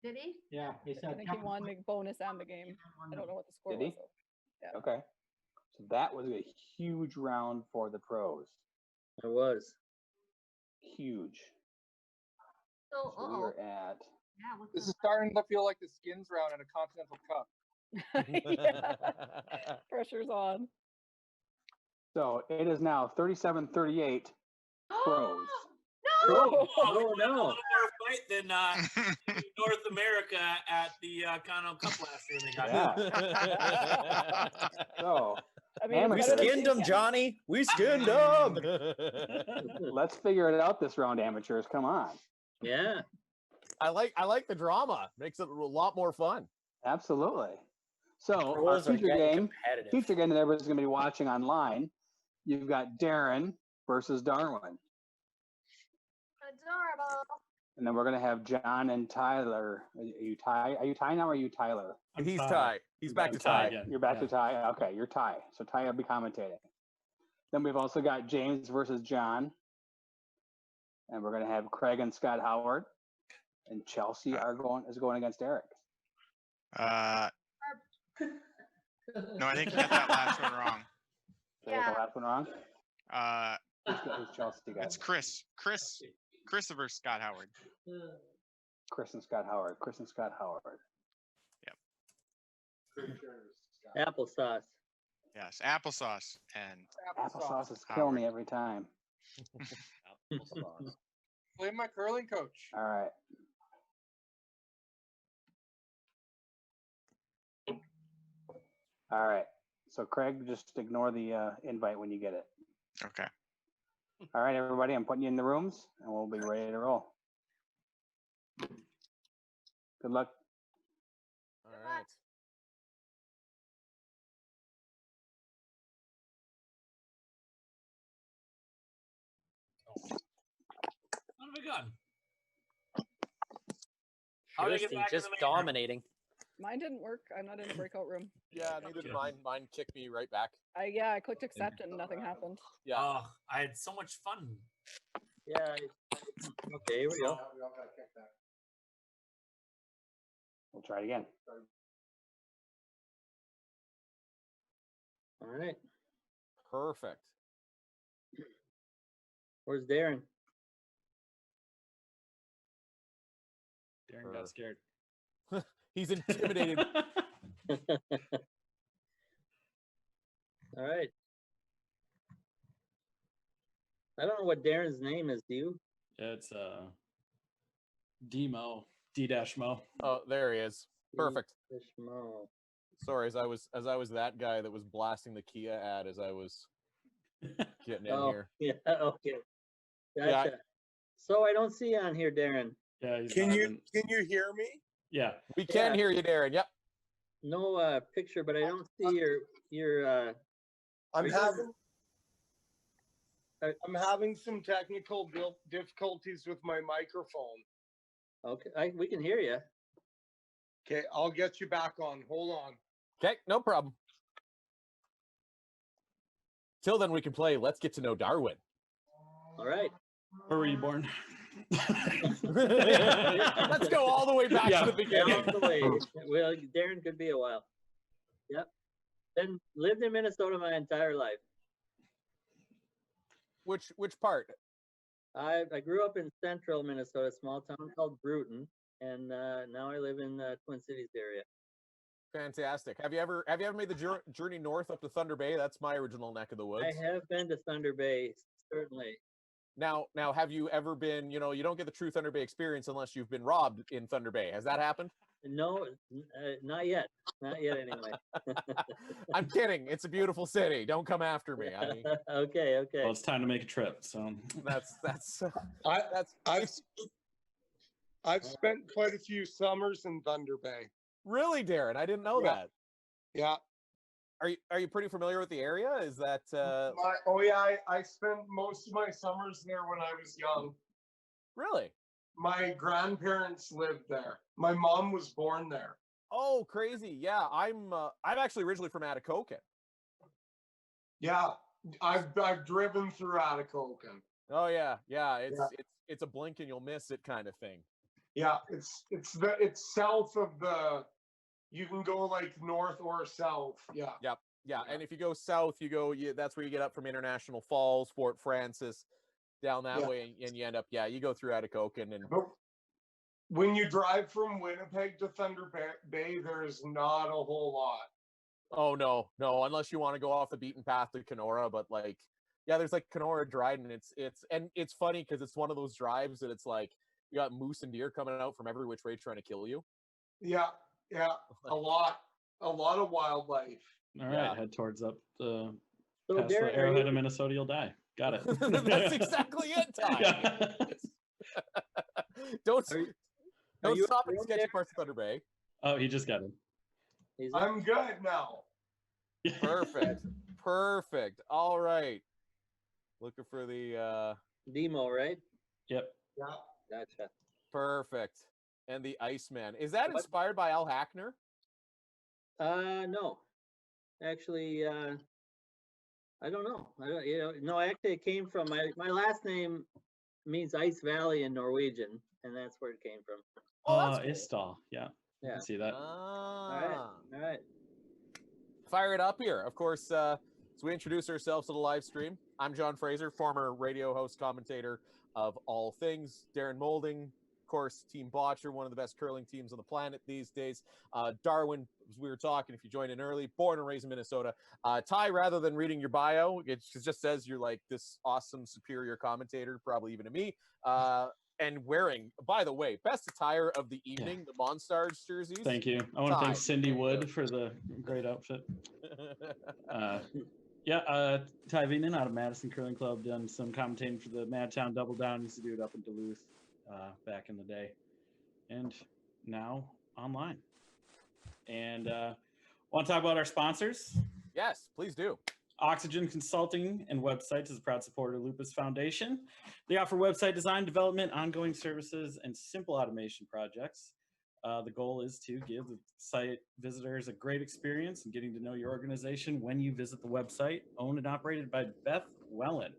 Did he? Yeah, he I said. think he won the bonus and the game. I don't know what the score Did he? was. Though. Yeah. Okay. So that was a huge round for the pros. It was. Huge. So, So we are at. Yeah, what's This the- is starting to feel like the skins round in a Continental Cup. Yeah. Pressure's on. So it is now 37-38 pros. Oh, Oh, no. a little more fight than North America at the Continental Cup last year when they got Yeah. So I mean, We it's better than Skinned them, weekend. Johnny. We skinned them. let's figure it out this round, amateurs. Come on. Yeah. I like the drama. Makes it a lot more fun. Absolutely. So our Pros are future getting game that everybody's going to be watching online, you've got Darren versus Darwin. Adorable. And then we're going to have John and Tyler. Are you Ty? Are you Ty now or are you Tyler? He's Ty. He's back to Ty Ty. again. You're back to Ty. Okay, you're Ty. So Ty will be commentating. Then we've also got James versus John. And we're going to have Craig and Scott Howard. And Chelsea is going against Eric. No, I think you got that last one wrong. Did I get the last one wrong? Uh, Who's Chelsea got? it's Chris versus Scott Howard. Chris and Scott Howard. Chris and Scott Howard. Applesauce. Yes, applesauce and Applesauce is killing me every time. Blame my curling coach. All right. All right. So Craig, just ignore the invite when you get it. okay. All right, everybody, I'm putting you in the rooms, and we'll be ready to roll. Good luck. All right. Son of a gun. How did I get Kirsty back in just the main room? dominating. Mine didn't work. I'm not in the breakout room. Yeah, neither did mine. Mine kicked me right back. I clicked accept and nothing happened. Yeah. Oh, I had so much fun. Yeah. Okay, here we go. We'll try it again. All right. Perfect. Where's Darren? Darren got scared. He's intimidated. All right. I don't know what Darren's name is. Do you? It's Dmo, D-Mo. Oh, there he is. Perfect. Schmo. Sorry, as I was that guy that was blasting the Kia ad as I was getting in Oh, here. yeah. Okay. Gotcha. Yeah. So I don't see on here, Darren. Yeah, he's Can not you in- hear me? Yeah. We can Yeah. hear you, Darren. Yep. No picture, but I don't see your. I'm you having Uh, I'm having some technical difficulties with my microphone. Okay, we can hear you. Okay, I'll get you back on. Hold on. Okay, no problem. Till then, we can play Let's Get to Know Darwin. All right. Where were you born? Let's go all the way back Yeah. to the beginning. Down the way. Well, Darren could be a while. Yep. Then lived in Minnesota my entire life. Which part? I grew up in central Minnesota, a small town called Bruton, and now I live in the Twin Cities area. Fantastic. Have you ever made the journey north up to Thunder Bay? That's my original neck of the woods. I have been to Thunder Bay, certainly. Now, have you ever been? You don't get the true Thunder Bay experience unless you've been robbed in Thunder Bay. Has that happened? No, not yet. Not yet, anyway. I'm kidding. It's a beautiful city. Don't come after me. I mean, Okay. Well, it's time to make a trip. So I've spent quite a few summers in Thunder Bay. Really, Darren. I didn't know that. Yeah. Are you pretty familiar with the area? Is that I spent most of my summers there when I was young. really? My grandparents lived there. My mom was born there. Oh, crazy. Yeah, I'm actually originally from Atikokan. Yeah, I've driven through Atikokan. Oh yeah. It's a blink and you'll miss it kind of thing. Yeah, it's south of the. You can go like north or south. Yeah. Yep. Yeah. And if you go south, that's where you get up from International Falls, Fort Francis, down that Yeah. way, and you end up, you go through Atikokan and. But when you drive from Winnipeg to Thunder Bay, there's not a whole lot. Oh no, unless you want to go off the beaten path to Kenora, but like, there's like Kenora Dryden. It's funny because it's one of those drives that it's like you got moose and deer coming out from every which way trying to kill you. Yeah, a lot of wildlife. All right, head towards up the So past Darren, the arrowhead of Minnesota, you'll die. Got it. That's exactly it, Ty. Don't you stop at from sketchy there? parts of Thunder Bay. Oh, he just got it. I'm good now. Perfect. All right. Looking for the Demo, right? Yep. Yeah. Gotcha. perfect. And the Iceman. Is that inspired by Al Hackner? No. Actually, I don't know. No, actually it came from my last name means Ice Valley in Norwegian, and that's where it came from. Isdahl. Yeah. I Yeah. can see that. All right. Fire it up here. Of course, as we introduce ourselves to the live stream, I'm John Fraser, former radio host, commentator of all things. Darren Moulding, of course, Team Botcher, one of the best curling teams on the planet these days. Darwin, as we were talking, if you joined in early, born and raised in Minnesota. Ty, rather than reading your bio, it just says you're like this awesome, superior commentator, probably even to me. And wearing, by the way, best attire of the evening, the Monstars jerseys. Thank you. I want to thank Cindy Wood for the great outfit. Ty Veenan out of Madison Curling Club, done some commentating for the Madtown Double Down. Used to do it up in Duluth back in the day, and now online. And want to talk about our sponsors? Yes, please do. Oxygen Consulting and Websites is a proud supporter of Lupus Foundation. They offer website design, development, ongoing services, and simple automation projects. The goal is to give the site visitors a great experience and getting to know your organization when you visit the website. Owned and operated by Beth Wellen.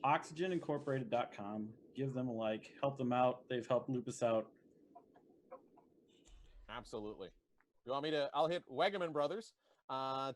OxygenIncorporated.com. Give them a like. Help them out. They've helped Lupus out. Absolutely. You want me to? I'll hit Wegeman Brothers.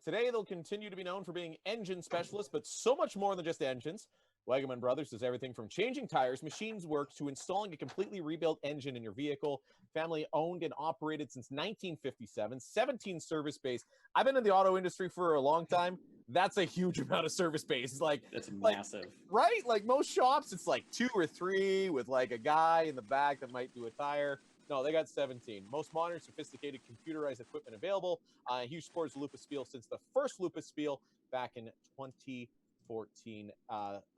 Today, they'll continue to be known for being engine specialists, but so much more than just engines. Wegeman Brothers does everything from changing tires, machines work, to installing a completely rebuilt engine in your vehicle. Family owned and operated since 1957, 17 service bays. I've been in the auto industry for a long time. That's a huge amount of service bays. That's massive. Right? Like most shops, it's like 2 or 3 with like a guy in the back that might do a tire. No, they got 17. Most modern, sophisticated, computerized equipment available. Huge supporters of Lupus Spiel since the first Lupus Spiel back in 2014.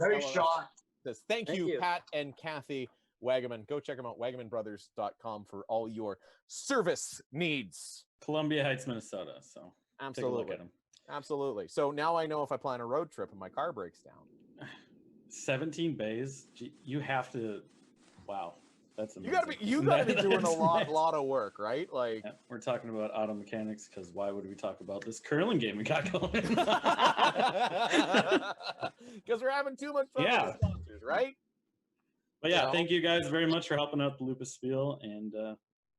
Nice shot. Says, thank you, Pat and Kathy Wagaman. Go check them out, WagamanBrothers.com, for all your service needs. Columbia Heights, Minnesota. So absolutely. Take a look at them. Absolutely. So now I know if I plan a road trip and my car breaks down. 17 bays. You have to. Wow. That's amazing. You gotta be doing a lot of work, right? Like we're talking about auto mechanics because why would we talk about this curling game we got going? Because we're having too much fun with the sponsors, right? But yeah, thank you guys very much for helping out the Lupus Spiel. And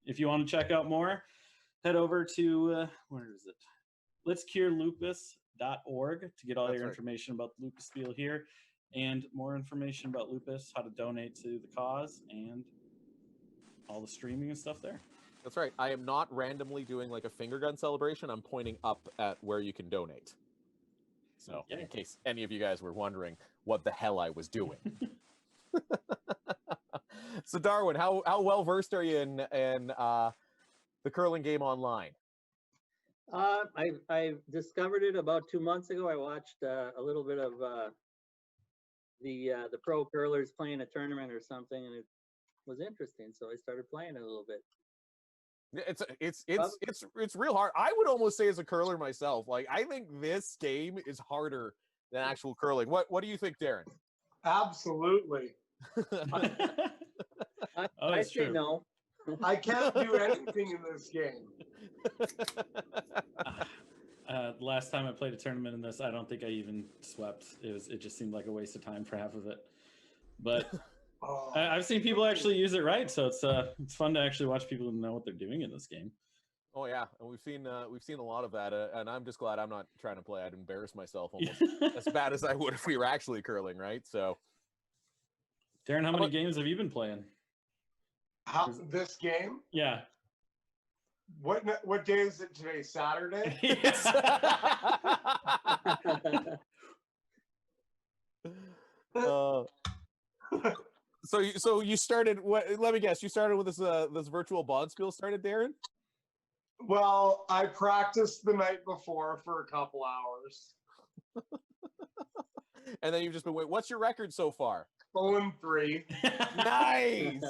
if you want to check out more, head over to where is it? letscurelupus.org to get all your information about the Lupus Spiel here, and more information about lupus, how to donate to the cause, and all the streaming and stuff there. That's right. I am not randomly doing like a finger gun celebration. I'm pointing up at where you can donate. So in case any of you guys were wondering what the hell I was doing. So Darwin, how well versed are you in the curling game online? I discovered it about 2 months ago. I watched a little bit of the pro curlers playing a tournament or something, and it was interesting, so I started playing it a little bit. It's real hard. I would almost say as a curler myself, like I think this game is harder than actual curling. What do you think, Darren? Absolutely. I say no. I can't do anything in this game. Last time I played a tournament in this, I don't think I even swept. It just seemed like a waste of time for half of it. But Oh, I've seen people actually use it right, so it's fun to actually watch people know what they're doing in this game. Oh yeah, and we've seen a lot of that, and I'm just glad I'm not trying to play. I'd embarrass myself almost as bad as I would if we were actually curling, right? So, Darren, how many games have you been playing? this game? Yeah. What day is it today? Saturday? Yes. So you started. What? Let me guess. You started with this virtual bonspiel. Started, Darren? Well, I practiced the night before for a couple hours. And then you've just been wait. What's your record so far? 0-3. Nice,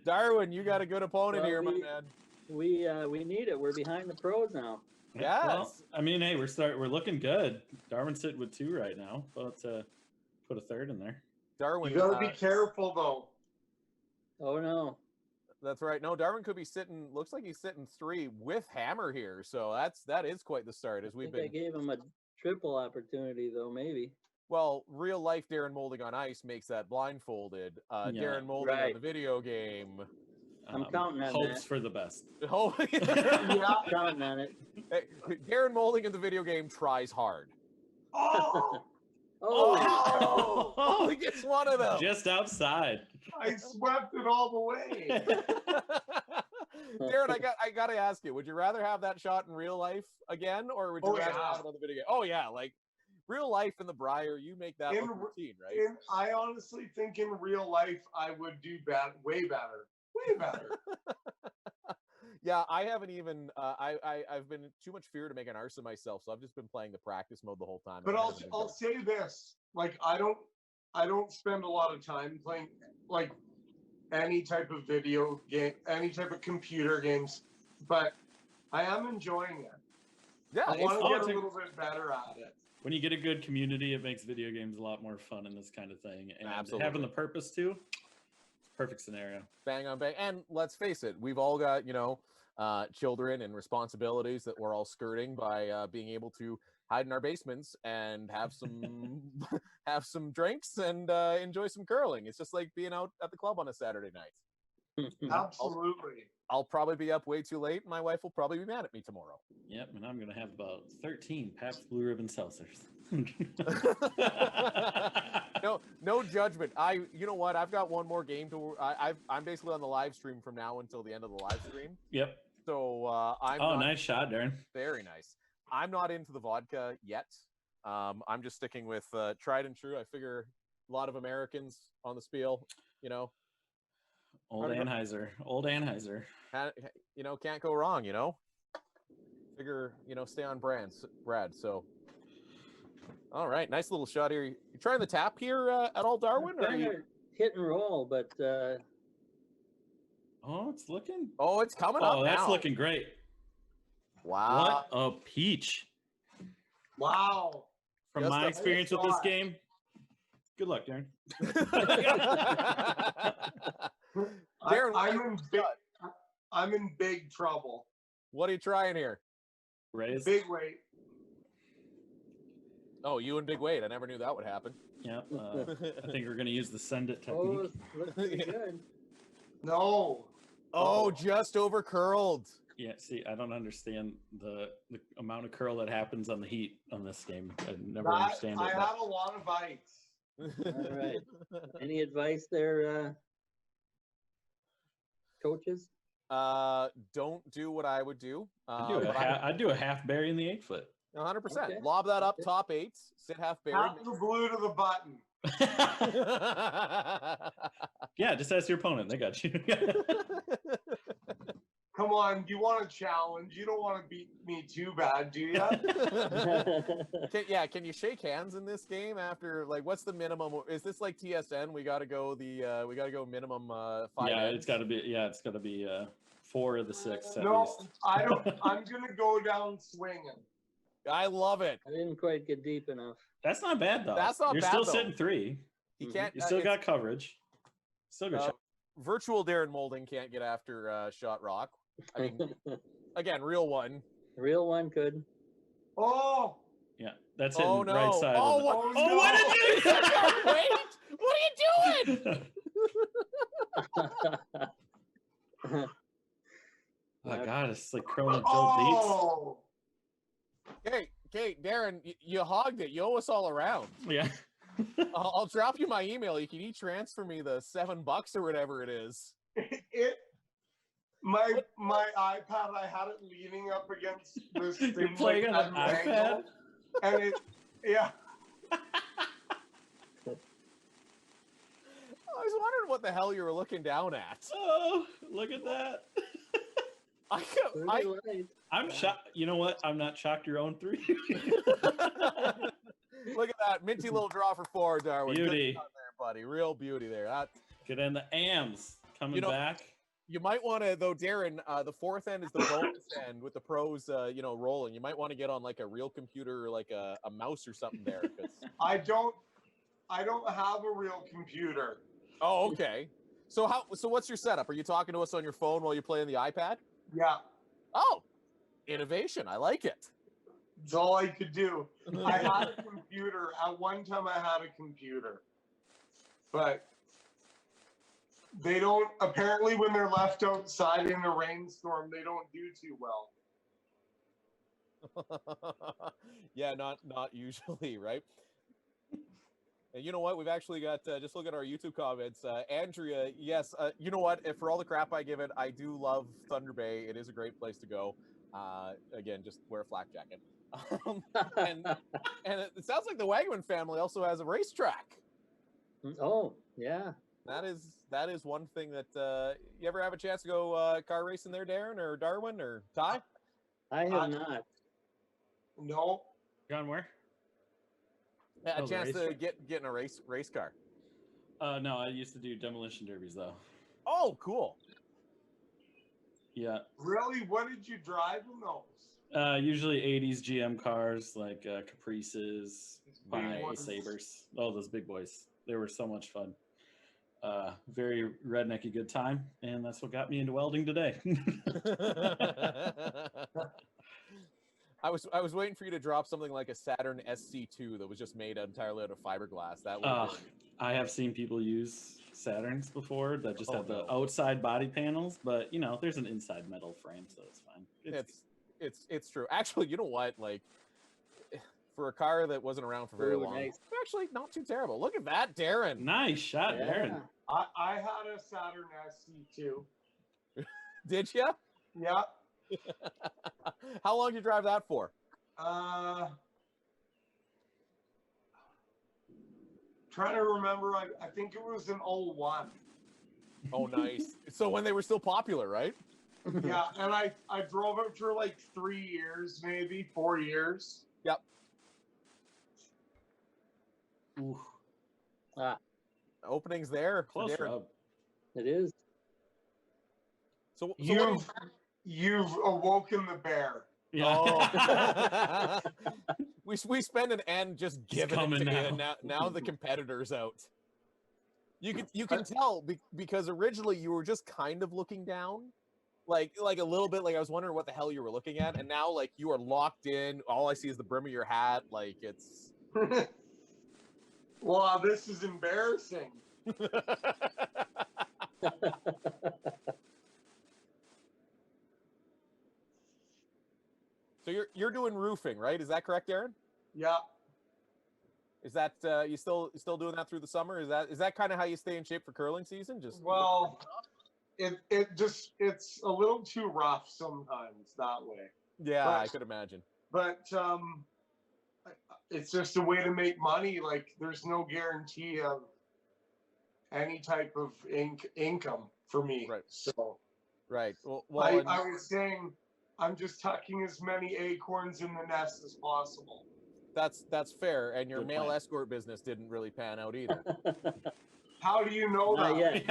Darwin. You got a good opponent here, my man. We need it. We're behind the pros now. Yes. Well, I mean, hey, we're looking good. Darwin's sitting with 2 right now, but put a 3rd in there. Darwin, You gotta be careful though. Oh no. That's right. No, Darwin could be sitting. Looks like he's sitting 3 with hammer here. So that is quite the start. As I gave him a triple opportunity though, maybe. Well, real life Darren Moulding on ice makes that blindfolded. Darren Moulding on the video game. I'm counting on hopes that. for the best. Oh, yeah, I'm counting on it. Hey, Darren Moulding in the video game tries hard. Oh! Oh, he gets one of them. Just outside. I swept it all the way. Darren, I gotta ask you, would you rather have that shot in real life again, or would you rather have it on the video game? Oh yeah, like real life in the Briar, you make that look routine, right? I honestly think in real life I would do way better. Yeah, I haven't even. I've been too much fear to make an arse of myself, so I've just been playing the practice mode the whole time. But I'll say this: like I don't spend a lot of time playing like any type of video game, any type of computer games, but I am enjoying it. Yeah, I want to get a little bit better at it. When you get a good community, it makes video games a lot more fun in this kind of thing. And Absolutely. Having the purpose to, perfect scenario. Bang on bang. And let's face it, we've all got, children and responsibilities that we're all skirting by being able to hide in our basements and have some have some drinks and enjoy some curling. It's just like being out at the club on a Saturday night. Absolutely. I'll probably be up way too late. My wife will probably be mad at me tomorrow. Yep, and I'm gonna have about 13 Pabst Blue Ribbon seltzers. No judgment. You know what? I've got one more game to. I'm basically on the live stream from now until the end of the live stream. Yep. So I'm. Oh, nice shot, Darren. Very nice. I'm not into the vodka yet. I'm just sticking with tried and true. I figure a lot of Americans on the spiel, Old Anheuser. Can't go wrong, Figure, stay on brand, Brad. So, all right, nice little shot here. You trying the tap here at all, Darwin? Or are you... hit and roll, but oh, it's looking. Oh, it's coming up. Oh, that's now. looking great. Wow. What a peach. Wow. From my experience with this game, good luck, Darren. Darren, I'm in big trouble. What are you trying here? Raise. Big weight. Oh, you and Big Wade. I never knew that would happen. Yep. I think we're going to use the send it technique. oh, looks pretty good. No. Oh, just over curled. Yeah, see, I don't understand the amount of curl that happens on the heat on this game. I never understand it. I have a lot of ice. All right. Any advice there, coaches? Don't do what I would do. I'd do a half berry in the 8-foot. 100%. Okay. Lob that up, top 8s, sit half buried. Half the blue to the button. Yeah, just ask your opponent. They got you. Come on, you want a challenge? You don't want to beat me too bad, do you? Can you shake hands in this game after what's the minimum? Is this like TSN? We got to go minimum 5. Yeah, it's got to be 4 of the 6 at No, least. I don't. I'm gonna go down swinging. I love it. I didn't quite get deep enough. That's not bad though. That's not You're bad, still though. sitting 3. He can't. You still got coverage. Still good shot. Virtual Darren Moulding can't get after shot rock. I mean, again, real one. Real one could. Oh. Yeah, that's hitting no. right side. Oh, of what? the... Oh, what did you? Wait! What are you doing? Oh God, it's like Chrome and Bill Oh, Okay, Darren, you hogged it. You owe us all around. Beats. Yeah. I'll drop you my email. You can each transfer me the $7 or whatever it is. my iPad, I had it leaning up against this thing. You're playing like, on an at iPad? angle, and yeah. I was wondering what the hell you were looking down at. Oh, look at that. I'm shocked. You know what? I'm not shocked you're on 3. Look at that minty little draw for 4, Darwin. Beauty. Good job there, buddy. Real beauty there. Good, and the AMs coming back. You might want to, though, Darren. The 4th end is the bonus end with the pros, rolling. You might want to get on like a real computer, like a mouse or something there. 'Cause... I don't have a real computer. Oh, okay. So what's your setup? Are you talking to us on your phone while you're playing the iPad? Yeah. Oh, innovation. I like it. It's all I could do. I had a computer. At one time, I had a computer. But they don't, apparently, when they're left outside in a rainstorm, they don't do too well. Yeah, not usually, right? And you know what? We've actually got, just look at our YouTube comments. Andrea, yes, you know what? For all the crap I give it, I do love Thunder Bay. It is a great place to go. Again, just wear a flak jacket. And it sounds like the Wagman family also has a racetrack. Oh, yeah. That is one thing that you ever have a chance to go car racing there, Darren or Darwin or Ty? I have not. No. Gone where? A chance to get in a race car. No, I used to do demolition derbies though. Oh, cool. Yeah. Really? What did you drive in those? Usually 80s GM cars like Caprices, Big ones. Sabres. Oh, those big boys. They were so much fun. Very rednecky good time, and that's what got me into welding today. I was waiting for you to drop something like a Saturn SC2 that was just made entirely out of fiberglass. That would I have seen people use Saturns before that just have the outside body panels, but there's an inside metal frame, so it's fine. It's true. Actually, you know what? Like for a car that wasn't around for very long, nice. it's actually not too terrible. Look at that, Darren. Nice shot, Darren. I had a Saturn SC2. Did you? Yeah. How long did you drive that for? Trying to remember. I think it was an 01. Oh, nice. So when they were still popular, right? Yeah, and I drove it for like 3 years, maybe 4 years. Yep. Ooh. Openings there. Close rub. It is. So you've awoken the bear. Yeah. Oh. we spend an end just giving it to you. Now the competitor's out. You can tell because originally you were just kind of looking down, like a little bit. Like I was wondering what the hell you were looking at, and now like you are locked in. All I see is the brim of your hat. Like it's. Wow, this is embarrassing. So you're doing roofing, right? Is that correct, Darren? Yeah. Is that you still doing that through the summer? Is that kind of how you stay in shape for curling season? Just Well, it's a little too rough sometimes that way. Yeah, I could imagine. But it's just a way to make money. Like there's no guarantee of any type of income for me. Right. So right. Well, I was saying I'm just tucking as many acorns in the nest as possible. That's fair. And your Good male plan. escort business didn't really pan out either. How do you know Not that? yet.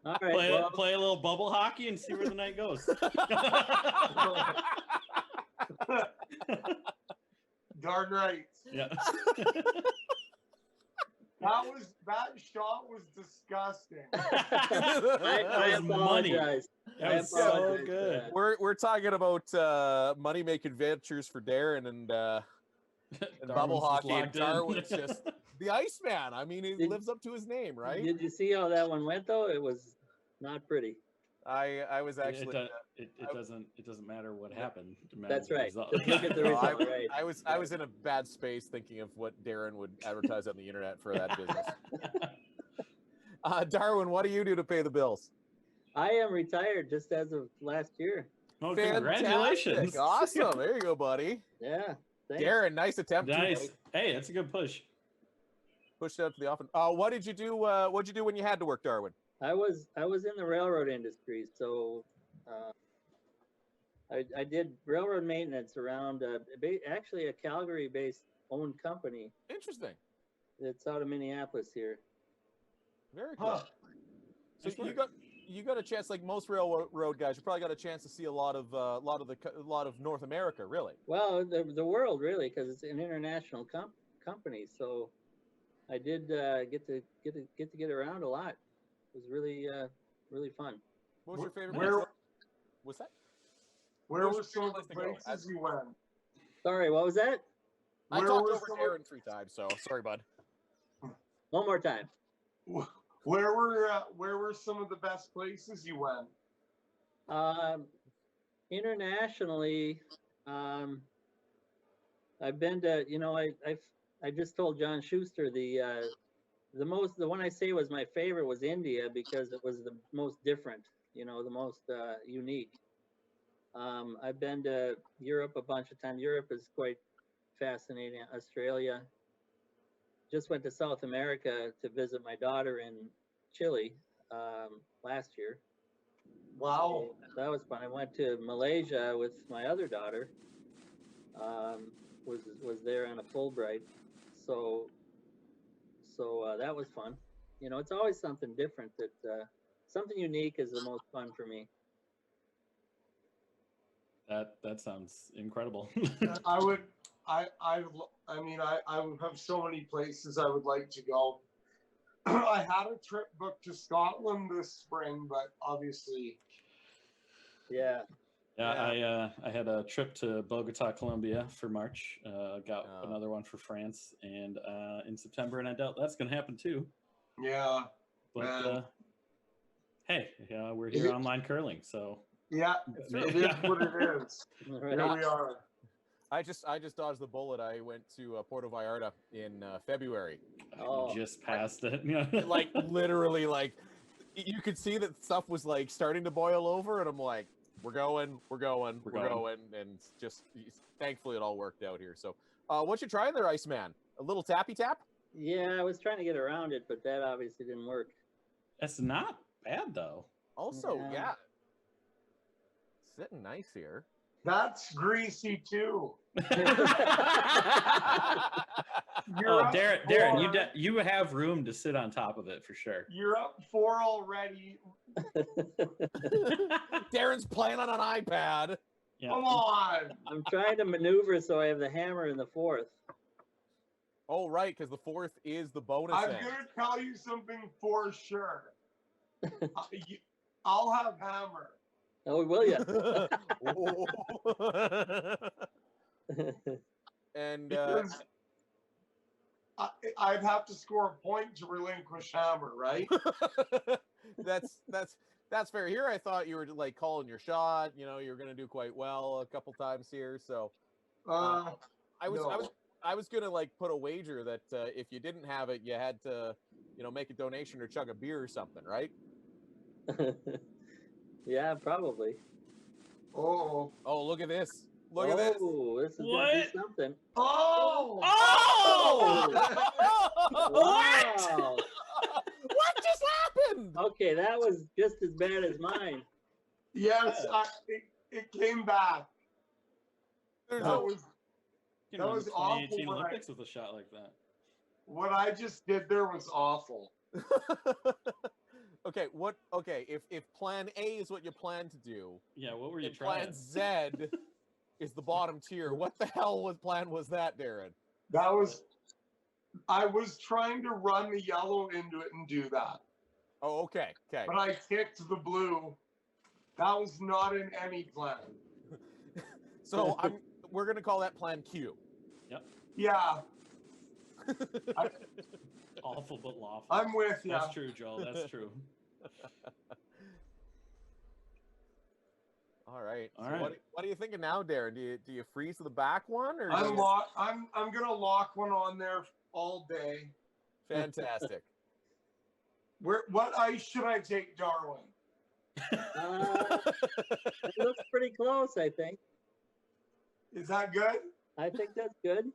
All right. Play a little bubble hockey and see where the night goes. Darn right. Yeah. That shot was disgusting. I apologize. That was so good. We're talking about money making ventures for Darren and bubble Darwin's just hockey. And locked in. Darwin's just the Iceman. I mean, he Did- lives up to his name, right? Did you see how that one went though? It was not pretty. I was actually. It doesn't matter what happened. It That's matters the right. result. Just look at the No, result, right? I was in a bad space thinking of what Darren would advertise on the internet for that business. Darwin, what do you do to pay the bills? I am retired just as of last year. Well, Fantastic. congratulations! Awesome. There you go, buddy. Yeah. Thanks. Darren, nice attempt. too, Nice. buddy. Hey, that's a good push. Pushed out to the often. What did you do? What'd you do when you had to work, Darwin? I was in the railroad industry, so I did railroad maintenance around actually a Calgary-based owned company. Interesting. It's out of Minneapolis here. Very cool. Huh. So you got a chance, like most railroad guys, you probably got a chance to see a lot of North America, really. Well, the world really, because it's an international company. So I did get to get around a lot. It was really fun. What was your favorite? Where- What's that? Where Where's were your some of the favorite place to go? places you went? Sorry, what was that? I Where talked were over some of- Darren 3 times, so sorry, bud. One more time. Where were some of the best places you went? Internationally, I've been to, I just told John Schuster the one I say was my favorite was India because it was the most different, the most unique. I've been to Europe a bunch of times. Europe is quite fascinating. Australia. Just went to South America to visit my daughter in Chile last year. Wow. So that was fun. I went to Malaysia with my other daughter. Was there on a Fulbright, so that was fun. It's always something different. Something unique is the most fun for me. That sounds incredible. I would have so many places I would like to go. I had a trip booked to Scotland this spring, but obviously. Yeah. Yeah, I had a trip to Bogota, Colombia for March. Got another one for France, and in September, and I doubt that's going to happen too. Yeah. But hey, we're here online curling, so yeah, it is what it is. Right. Here we are. I just dodged the bullet. I went to Puerto Vallarta in February. Oh. Just passed it. Like literally, like you could see that stuff was like starting to boil over, and I'm like, we're going, and just thankfully it all worked out here. So, what you trying there, Iceman? A little tappy tap? Yeah, I was trying to get around it, but that obviously didn't work. That's not bad though. Also, Yeah. yeah, sitting nice here. That's greasy too. Oh, Darren, you have room to sit on top of it for sure. You're up 4 already. Darren's playing on an iPad. Yeah. Come on. I'm trying to maneuver so I have the hammer in the fourth. Oh, right, because the fourth is the bonus I'm end. going to tell you something for sure. I'll have hammer. Oh, will you? And Because I'd have to score a point to relinquish hammer, right? that's fair. Here, I thought you were like calling your shot. You were going to do quite well a couple times here. So I was gonna like put a wager that if you didn't have it, you had to, make a donation or chug a beer or something, right? Yeah, probably. Oh. Oh, look at this! Look at this! Oh, this is gonna What? be something. Oh. Oh! Wow. What just happened? Okay, that was just as bad as mine. Yes, it came back. There's That no- was You That know, was 2018 awful, Olympics with a shot like that. what I just did there was awful. Okay, okay, if plan A is what you plan to do, Yeah, what were you and trying? plan Z is the bottom tier, what the hell was that, Darren? I was trying to run the yellow into it and do that, Oh, okay. but I kicked the blue. That was not in any plan. So we're gonna call that plan Q. Yeah, Awful but lawful. I'm with you. That's true, Joel. That's true. All right. All So right. What are you thinking now, Darren? Do you freeze to the back one, or do I'm you... I'm gonna lock one on there all day. Fantastic. What ice should I take, Darwin? It looks pretty close, I think. Is that good? I think that's good.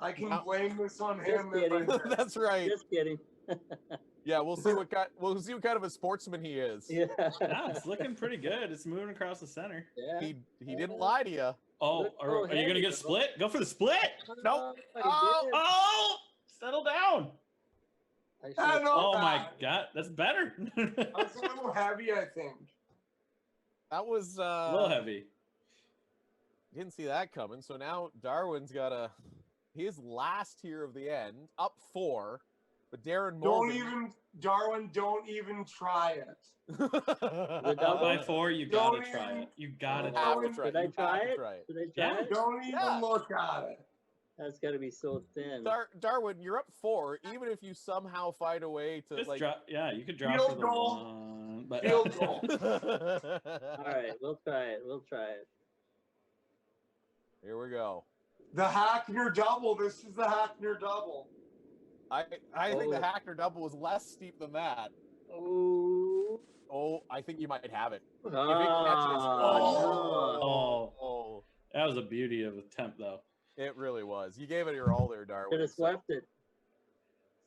I can No. blame this on Just him. If kidding. I That's right. Just kidding. Yeah, we'll see what kind of a sportsman he is. Yeah. Yeah, it's looking pretty good. It's moving across the center. Yeah. He didn't lie to you. Oh, Look are so you gonna heavy, get though. split? Go for the split. Nope. He Oh, did. oh, settle down. I Ah, should- no, Oh bad. my God, that's better. I was a little heavy, I think. That was A little heavy. didn't see that coming. So now Darwin's got his last here of the end, up 4. But Darren Moulding... Darwin, don't even try it. The Up double? by 4, you Don't gotta try even- it. You gotta You try have it. to try it. Did I You have try to it? try it. Did I try Yeah. it? Don't even Yeah. look at it. That's got to be so thin. Darwin, you're up 4. Even if you somehow find a way to Just like... drop. Yeah, you could drop Field for the goal. 1. But Field goal. All right, we'll try it. We'll try it. Here we go. The Hackner double. This is the Hackner double. I think the Oh. Hackner double was less steep than that. Oh. Oh, I think you might have it. Oh, Oh, Oh, that was a beauty of attempt, though. it really was. You gave it your all there, Could Darwin. have swept it.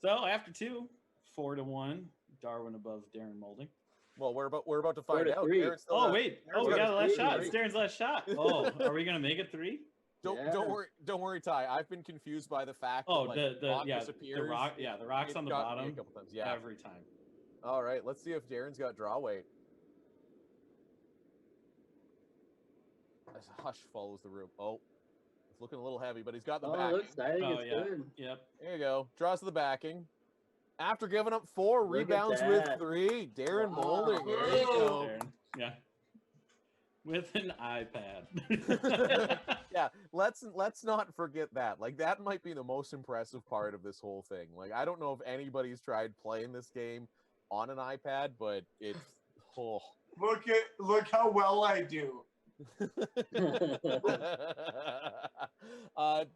So after 2, 4-1, Darwin above Darren Moulding. Well, we're about to find out. 4-3. Darren's still Oh got- wait! Darren's Oh, we got the last 3, shot. right? It's Darren's last shot. Oh, are we gonna make it 3? Don't worry, Ty. I've been confused by the fact Oh, that the rock yeah, disappears. the rock. Yeah, the rock's It's on the gotten me a bottom couple times. Yeah. every time. All right, let's see if Darren's got draw weight. As Hush follows the room. Oh, it's looking a little heavy, but he's got the Oh, backing. looks, I think Oh it's yeah. good. Yep. There you go. Draws to the backing. After giving up 4, Look at rebounds with that. 3. Darren Wow. Moulding. There you go. Darren. Yeah. With an iPad. Yeah, let's not forget that. Like, that might be the most impressive part of this whole thing. Like, I don't know if anybody's tried playing this game on an iPad, but it's Look how well I do.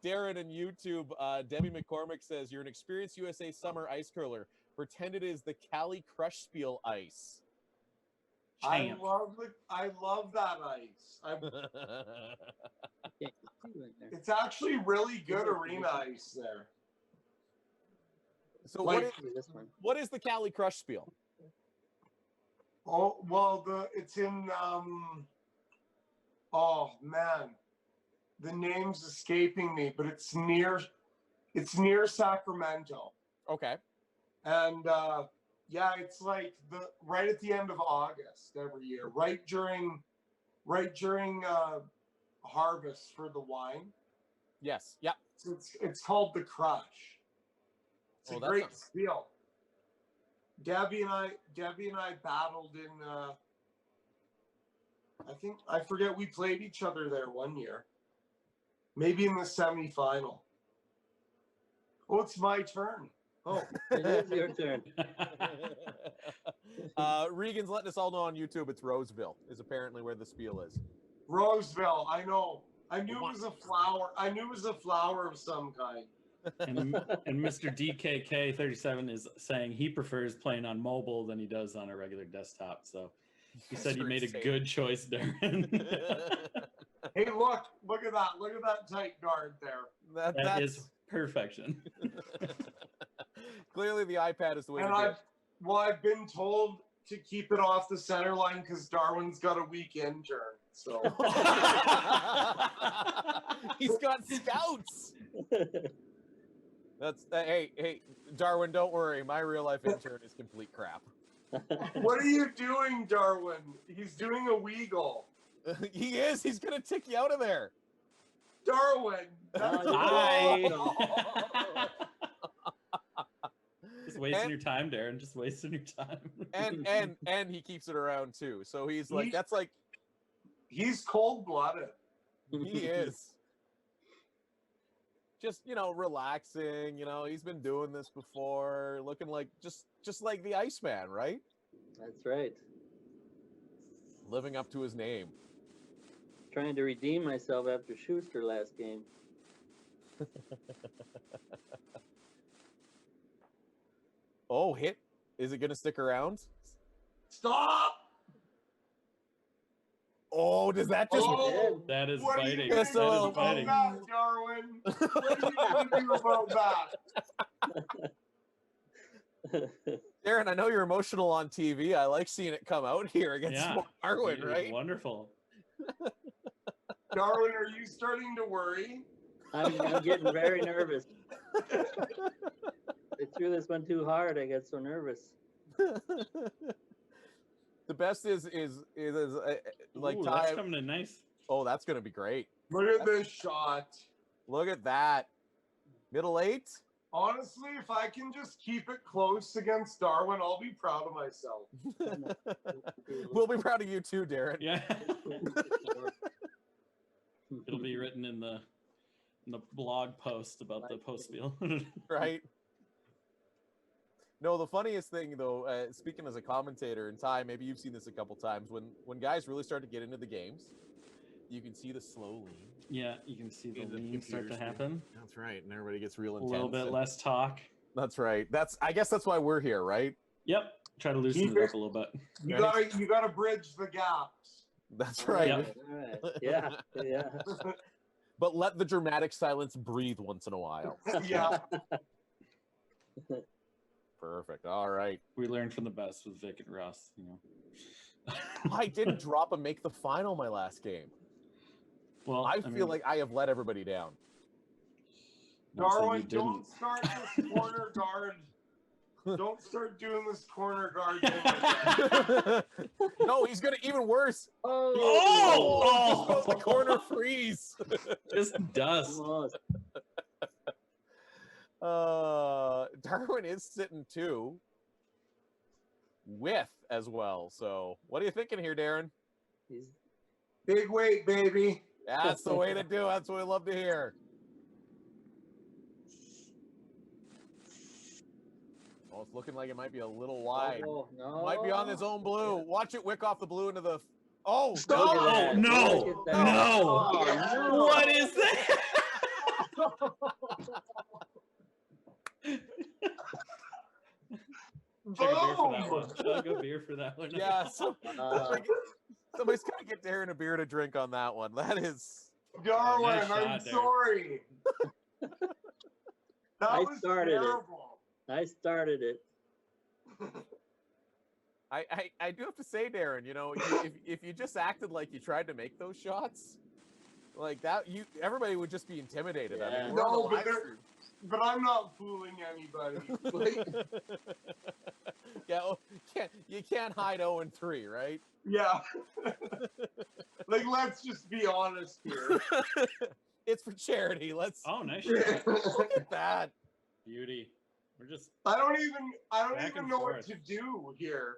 Darren and YouTube, Debbie McCormick says you're an experienced USA summer ice curler. Pretend it is the Cali Crush Spiel ice. Champ. I love that ice. Okay. It's actually really good arena ice there. So Like- This one. what is the Cali Crush Spiel? Oh well, it's in oh man, the name's escaping me, but it's near Sacramento, Okay. and yeah, it's like right at the end of August every year, right during harvest for the wine. Yes. Yep. So it's called the Crush. It's Oh, a that great sounds- spiel. Debbie and I battled in I forget, we played each other there one year. Maybe in the semifinal. Oh, it's my turn. Oh, It is your turn. Regan's letting us all know on YouTube it's Roseville is apparently where the spiel is. Roseville, I know. I knew it was a flower. I knew it was a flower of some kind. and Mr. DKK37 is saying he prefers playing on mobile than he does on a regular desktop. So he said you made a good choice, Darren. Hey, look at that. Look at that tight guard there. That is perfection. Clearly the iPad is the way And to do it. I've been told to keep it off the center line because Darwin's got a weak intern. So He's got scouts. That's hey, Darwin, don't worry. My real life intern is complete crap. what are you doing, Darwin? He's doing a Weagle. He is. He's gonna tick you out of there. Darwin. Hi. Just wasting your time, Darren. Just wasting your time. And he keeps it around too. So he's like, that's like, he's cold-blooded. he is. just relaxing. He's been doing this before, looking like just like the Iceman, right? That's right. Living up to his name. Trying to redeem myself after Schuster last game. Oh, hit. Is it going to stick around? Stop! Oh, does that just... Oh, That is what are biting. you That gonna is do about biting. that, Darwin? What are you gonna do about that? Darren, I know you're emotional on TV. I like seeing it come out here against Yeah. Darwin, It was right? Wonderful. Darwin, are you starting to worry? I'm getting very nervous. I threw this one too hard. I got so nervous. The best is like Ooh, Ty. that's coming in nice. Oh, that's gonna be great. Look at this shot. Look at that. Middle 8. Honestly, if I can just keep it close against Darwin, I'll be proud of myself. We'll be proud of you too, Darren. Yeah. It'll be written in the blog post about the post field. Right. No, the funniest thing though, speaking as a commentator, and Ty, maybe you've seen this a couple times, when guys really start to get into the games, you can see the slow lean. Yeah, you can see the in lean start to computer screen. happen. That's right, and everybody gets real A intense. little bit and- less talk. That's right. I guess that's why we're here, right? Yep. Try to loosen Keep it up it- a little bit. You gotta bridge the gaps. That's right. Yep. All right. Yeah. Yeah. But let the dramatic silence breathe once in a while. Yeah. Perfect. All right. We learned from the best with Vic and Russ, I didn't drop a make the final my last game. Well, I feel like I have let everybody down. not saying you Darwin, didn't. don't start this corner guard. Don't start doing this corner guard thing again. No, he's gonna even worse. Oh! Just goes the corner freeze. Just dust. Almost. Darwin is sitting 2 with as well. So what are you thinking here, Darren? He's Big weight, baby. That's the way to do it. That's what we love to hear. Oh, it's looking like it might be a little wide. Oh, no. Might be on his own blue. Watch it wick off the blue into the... Oh, Look at no! that. no. Look at that. No. Oh, no. What is that? Chug a beer for that one. Chug a beer for that one. Yeah, so, Uh, somebody's got to get Darren a beer to drink on that one. That is... Darwin, nice I'm shot there. sorry. That I was started it. terrible. I started it. I do have to say, Darren, if you just acted like you tried to make those shots, like that, everybody would just be intimidated. I Yeah. mean, we're on No, the but live they're- stream. But I'm not fooling anybody. Like, Yeah, you can't hide 0-3, right? yeah. Like, let's just be honest here. It's for charity. Let's Oh, nice shot. look at that. Beauty. We're just I don't even Back and know what forth. to do here.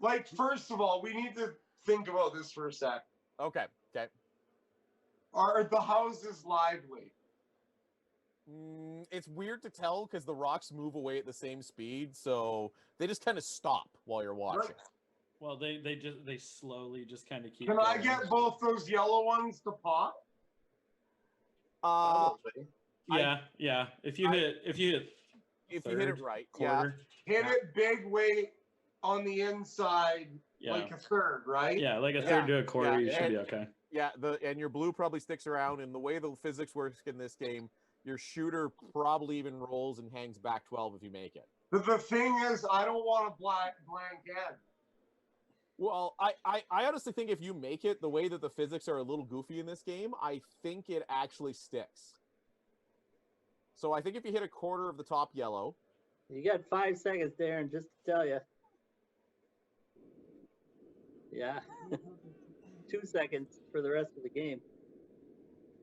Like, first of all, we need to think about this for a sec. Okay. Are the houses lively? It's weird to tell because the rocks move away at the same speed, so they just kind of stop while you're watching. well, they slowly just kind of keep. Can I going. get both those yellow ones to pop? Probably. Yeah. If you hit If you hit it third, right, quarter, Hit it big weight on the inside, yeah, like a third, right? yeah, like a third to a quarter, yeah, you should be okay. and your blue probably sticks around. And the way the physics works in this game, your shooter probably even rolls and hangs back 12 if you make it. But the thing is, I don't want a blank end. Well, I honestly think if you make it, the way that the physics are a little goofy in this game, I think it actually sticks. So I think if you hit a quarter of the top yellow, You got 5 seconds, Darren, just to tell you. Yeah. 2 seconds for the rest of the game.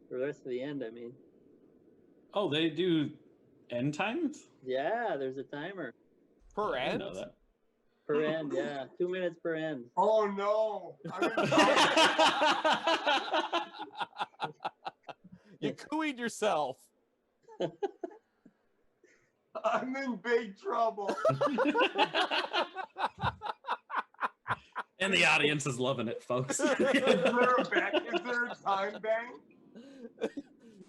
For the rest of the end, I mean. Oh, they do end times? Yeah, there's a timer per I didn't end. know that. per end. Yeah, 2 minutes per end. Oh no! You cooeyed yourself. I'm in big trouble. And the audience is loving it, folks. Is there a time bank?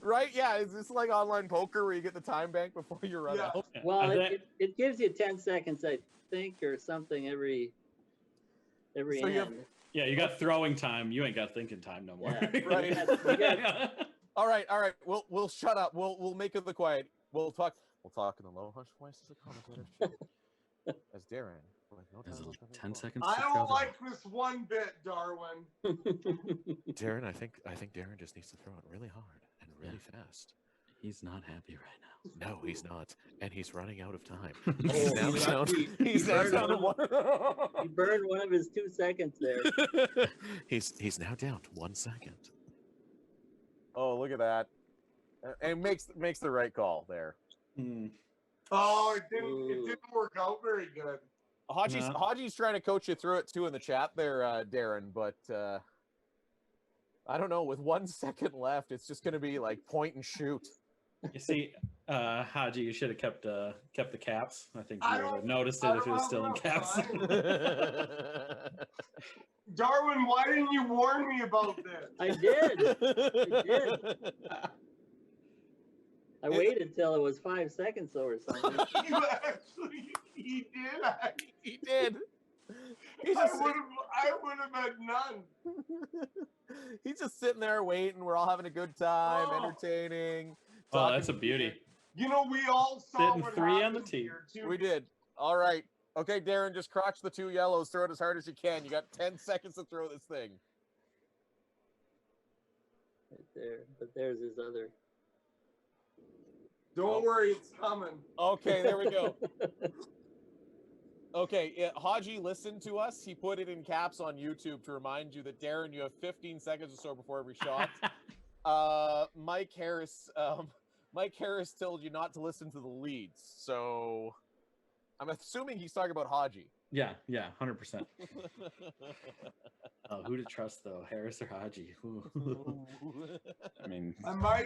Right? Yeah. Is this like online poker where you get the time bank before you run Yeah. out? Well, I think- it gives you 10 seconds, I think, or something every So end. you have- Yeah, you got throwing time. You ain't got thinking time no more. Yeah, Right. you got- All right. We'll shut up. We'll make it the quiet. We'll talk in the low hush voice as a commentator. As Darren. Like, no There's time a left on his 10 phone. seconds. I to don't throw like this one bit, Darwin. Darren, I think Darren just needs to throw it really hard and really fast. He's not happy right now. No, he's not, and he's running out of time. Oh, He's now he's down. lucky. He's now He down to burned one. He burned one of his 2 seconds there. He's now down to 1 second. Oh, look at that! And makes the right call there. Hmm. Oh, it didn't work out very good. Haji's trying to coach you through it too in the chat there, Darren. But I don't know. With 1 second left, it's just going to be like point and shoot. You see, Haji, you should have kept the caps. I think I you would have don't- noticed I it if it don't was have still in enough caps. time. Darwin, why didn't you warn me about this? I did. I waited till it was 5 seconds though, or something. He did. He did. He's I just, would have had none. he's just sitting there waiting. We're all having a good time, Oh. entertaining. Oh, that's a talking- beauty. You know, we all saw Sitting what 3 on the happened tee. here, too. We did. All right. Okay, Darren, just crotch the 2 yellows. Throw it as hard as you can. You got 10 seconds to throw this thing. Right there. But there's his other. Don't worry, it's coming. Okay, there we go. Okay, Haji listened to us. He put it in caps on YouTube to remind you that, Darren, you have 15 seconds or so before every shot. Mike Harris told you not to listen to the leads, so I'm assuming he's talking about Haji. Yeah, 100%. Oh, who to trust though, Harris or Haji? I mean, I might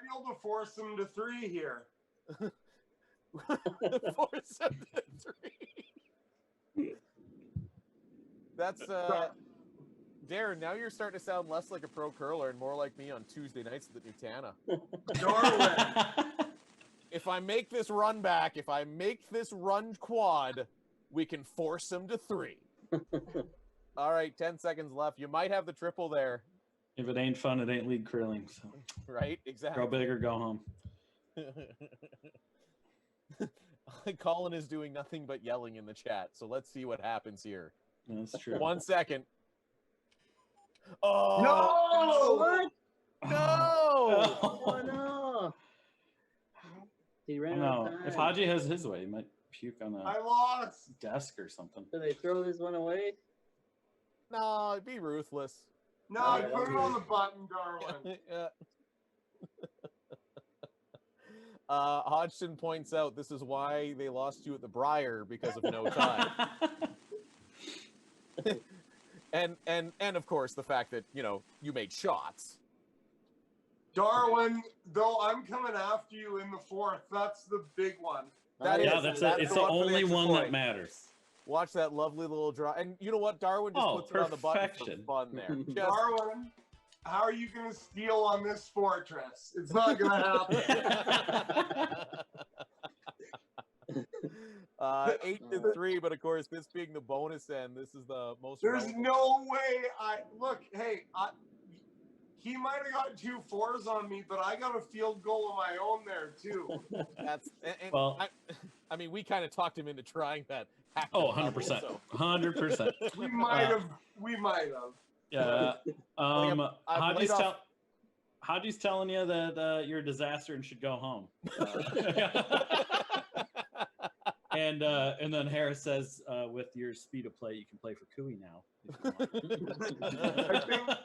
be able to force him to 3 here. Force him to 3. That's Darren, now you're starting to sound less like a pro curler and more like me on Tuesday nights at the Nutana. Darwin. If I make this run back, if I make this run quad, we can force him to 3. All right, 10 seconds left. You might have the triple there, if it ain't fun, it ain't league curling. So right? Exactly. grow big or go home. Colin is doing nothing but yelling in the chat, so let's see what happens here. That's true. 1 second. Oh No! What? no! Oh no! He ran out No, of time. if Haji has his way, he might puke on I a lost. desk or something. Did they throw this one away? No, be ruthless. No, I Yeah, put it that's on the button, Darwin. Yeah. Hodgson points out this is why they lost you at the Briar, because of no time. and of course the fact that, you know, you made shots. Darwin, though I'm coming after you in the 4th. That's the big one. That Yeah, is- that's that's it. It's the the one for the only extra one point. that matters. Watch that lovely little draw. And you know what? Darwin just Oh, puts it on the button perfection. for fun there. Just, Darwin, how are you going to steal on this fortress? It's not going to happen. 8-3, but of course, this being the bonus end, this is the most. There's relevant. no way he might have got 2 4s on me, but I got a field goal of my own there too. That's and Well- I mean, we kind of talked him into trying that. Oh, active 100%. level, so. 100%. We might have. Yeah. I've laid off- Haji's telling you that you're a disaster and should go home. And then Harris says, with your speed of play, you can play for Cooey now. if you want.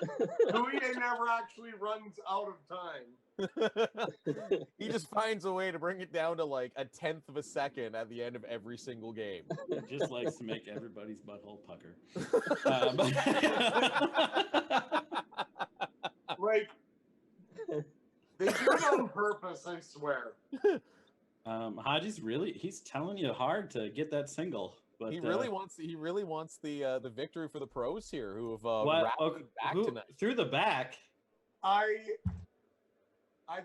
I think Louis never actually runs out of time. He just finds a way to bring it down to like a 1/10 of a second at the end of every single game. He just likes to make everybody's butthole pucker. Like They do it on purpose, I swear. Haji's he's telling you hard to get that single. But he really wants the victory for the pros here, who have rallied back tonight. Through the back. I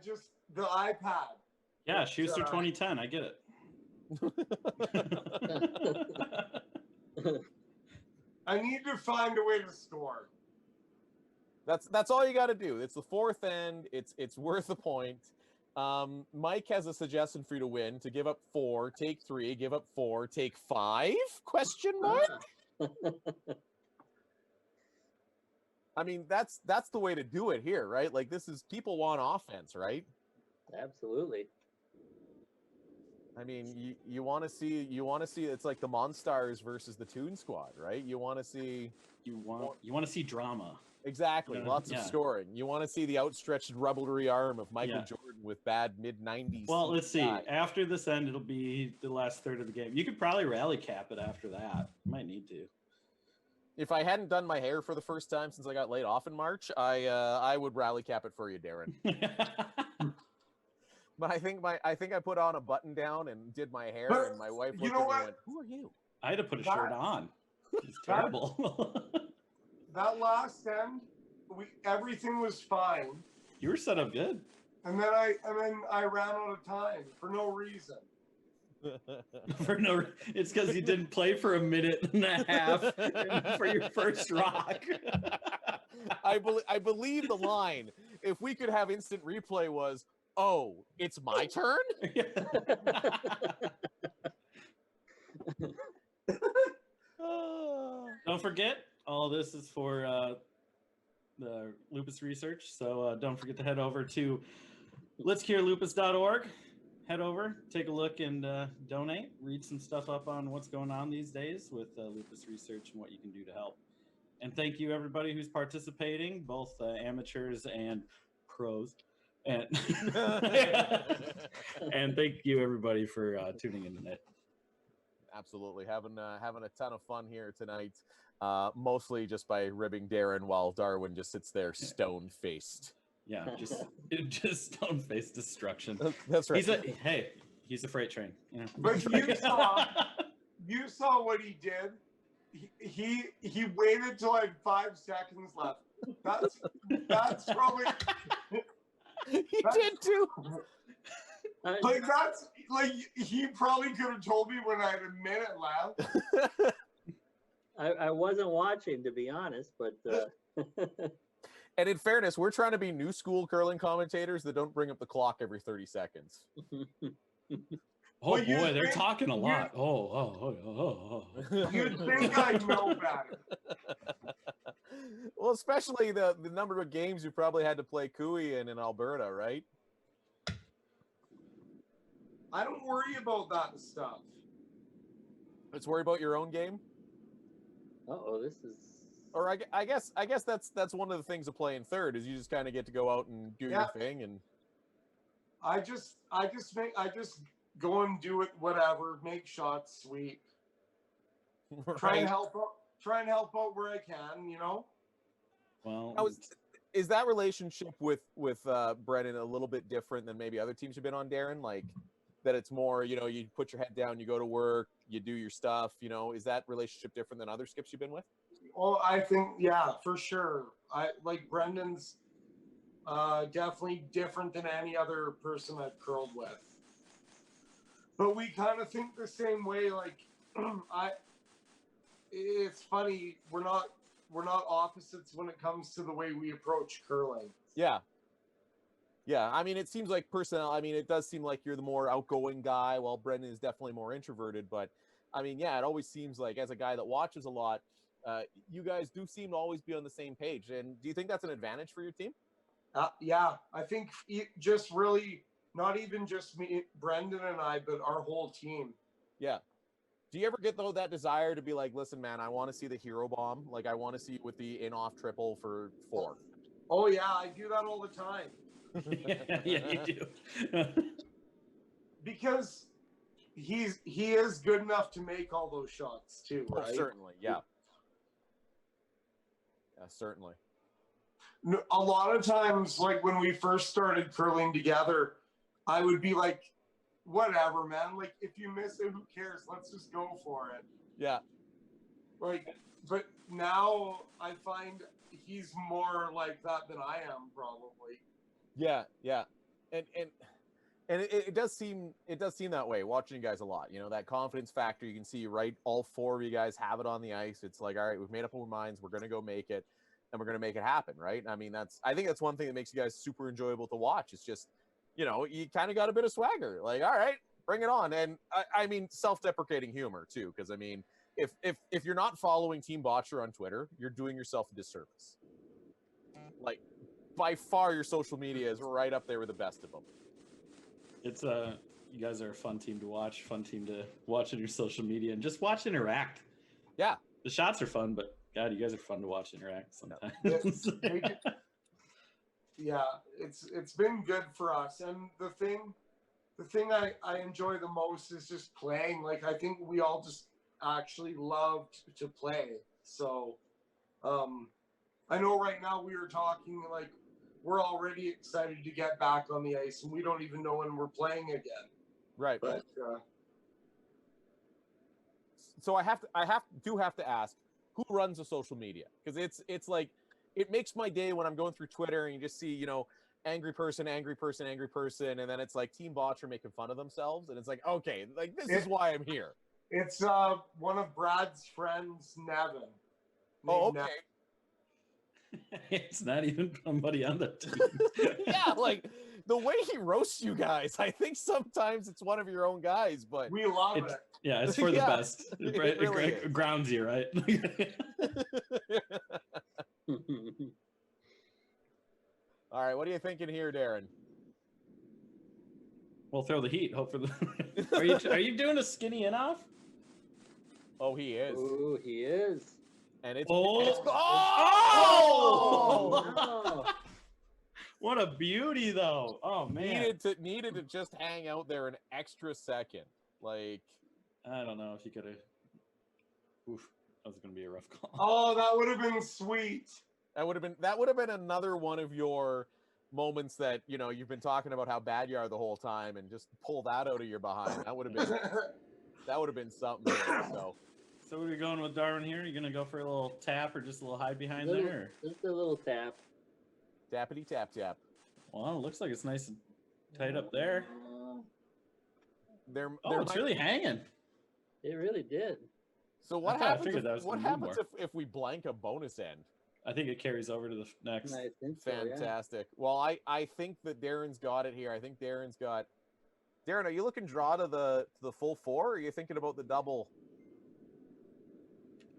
just the iPad. Yeah, Schuster 2010. I get it. I need to find a way to score. That's all you got to do. It's the fourth end. It's worth a point. Mike has a suggestion for you to win: to give up 4, take 3, give up 4, take 5? Question mark. I mean, that's the way to do it here, right? Like, this is, people want offense, right? Absolutely. I mean, you want to see it's like the Monstars versus the Toon Squad, right? You want to see drama. Exactly, lots of scoring. You want to see the outstretched rubbery arm of Michael Jordan with bad mid-90s. Well, let's see. After this end, it'll be the last third of the game. You could probably rally cap it after that. You might need to. If I hadn't done my hair for the first time since I got laid off in March, I would rally cap it for you, Darren. But I think I put on a button down and did my hair, and my wife looked at me and went, "Who are you?" I had to put a shirt on. It's terrible. That last end, everything was fine. You were set up good. And then I ran out of time for no reason. It's because you didn't play for a minute and a half for your first rock. I believe the line, if we could have instant replay, was, "Oh, it's my turn?" Don't forget, all this is for the lupus research. So don't forget to head over to letscurelupus.org. Head over, take a look, and donate. Read some stuff up on what's going on these days with lupus research and what you can do to help. And thank you, everybody who's participating, both amateurs and pros. And, and thank you, everybody, for tuning in tonight. Absolutely. Having a ton of fun here tonight, mostly just by ribbing Darren while Darwin just sits there stone-faced. Yeah, just stone-faced destruction. That's right. He's a freight train. Yeah. But you saw what he did. He waited till I had 5 seconds left. That's probably. He did too. He probably could have told me when I had a minute left. I wasn't watching, to be honest, but. And in fairness, we're trying to be new school curling commentators that don't bring up the clock every 30 seconds. Oh boy, they're talking a lot. You'd think I know better. Well, especially the number of games you probably had to play Cooey in Alberta, right? I don't worry about that stuff. Let's worry about your own game. Uh-oh, this is. Or I guess that's one of the things of playing third is you just kind of get to go out and do your thing, and I just go and do it, whatever, make shots, sweep. Right. Try and help out where I can, you know. Well, now, is that relationship with Brennan a little bit different than maybe other teams you've been on, Darren? Like that it's more, you put your head down, you go to work, you do your stuff, is that relationship different than other skips you've been with? Oh, I think, yeah, for sure. I like Brendan's definitely different than any other person I've curled with. But we kind of think the same way. Like, it's funny, we're not opposites when it comes to the way we approach curling. Yeah. Yeah, I mean, it seems like it does seem like you're the more outgoing guy, while Brendan is definitely more introverted. But, I mean, yeah, it always seems like, as a guy that watches a lot, you guys do seem to always be on the same page. And do you think that's an advantage for your team? Yeah, I think just really, not even just me, Brendan and I, but our whole team. Yeah. Do you ever get, though, that desire to be like, listen, man, I want to see the hero bomb. Like, I want to see you with the in-off triple for 4. Oh, yeah, I do that all the time. yeah, you do. Because he is good enough to make all those shots, too, right? Oh, certainly, yeah. Yeah, certainly. A lot of times, like when we first started curling together, I would be like, whatever, man. Like, if you miss it, who cares? Let's just go for it. Yeah. Like, but now I find he's more like that than I am, probably. Yeah, yeah. And it does seem that way watching you guys a lot. You know, that confidence factor, you can see, right? All four of you guys have it on the ice. It's like, all right, we've made up our minds. We're going to go make it, and we're going to make it happen, right? I mean, I think that's one thing that makes you guys super enjoyable to watch. It's just, you know, you kind of got a bit of swagger. Like, all right, bring it on. And I mean, self-deprecating humor too, because I mean, if you're not following Team Botcher on Twitter, you're doing yourself a disservice. Like, by far, your social media is right up there with the best of them. It's you guys are a fun team to watch, fun team to watch on your social media, and just watch interact. Yeah, the shots are fun, but God, you guys are fun to watch interact sometimes. Yeah, it's been good for us, and the thing I enjoy the most is just playing. Like, I think we all just actually love to play. So, I know right now we were talking like we're already excited to get back on the ice, and we don't even know when we're playing again. Right. But so I have to ask, who runs the social media? Because it's like, it makes my day when I'm going through Twitter and you just see, you know, angry person, and then it's like Team Botcher making fun of themselves, and it's like, okay, like this is why I'm here. It's one of Brad's friends, Nevin. Oh, okay. It's not even somebody on the team. Yeah, like the way he roasts you guys, I think sometimes it's one of your own guys, but we love it. Yeah, it's for the best. It really It grounds you, right? All right, what are you thinking here, Darren? We'll throw the heat. Hope for the. Are you doing a skinny in off? Oh, he is. Oh, he is. And it's oh! No. What a beauty, though. Oh man, needed to just hang out there an extra second. Like, I don't know if you could have. Oof, that was gonna be a rough call. Oh, that would have been sweet. That would have been another one of your moments that, you know, you've been talking about how bad you are the whole time, and just pull that out of your behind. That would have been something. So what are you going with, Darwin? Here, you gonna go for a little tap or just a little hide behind there? Or? Just a little tap. Tappity tap tap. Well, it looks like it's nice and tight up there. It's really hanging. It really did. So what happens if we blank a bonus end? I think it carries over to the next. I think so, fantastic. Yeah. Well, I think that Darren's got it here. I think Darren, are you looking draw to the full four, or are you thinking about the double?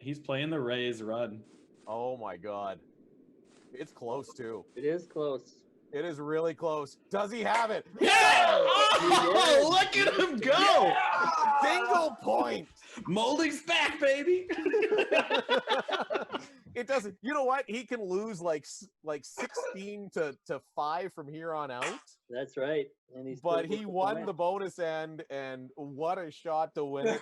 He's playing the Rays run. Oh my God. It's close too. It is close. It is really close. Does he have it? Yeah! Oh, look at him go! Yeah! Single point. Moulding's back, baby. It doesn't. You know what? He can lose like 16 to 5 from here on out. That's right. And he won the bonus end, and what a shot to win it.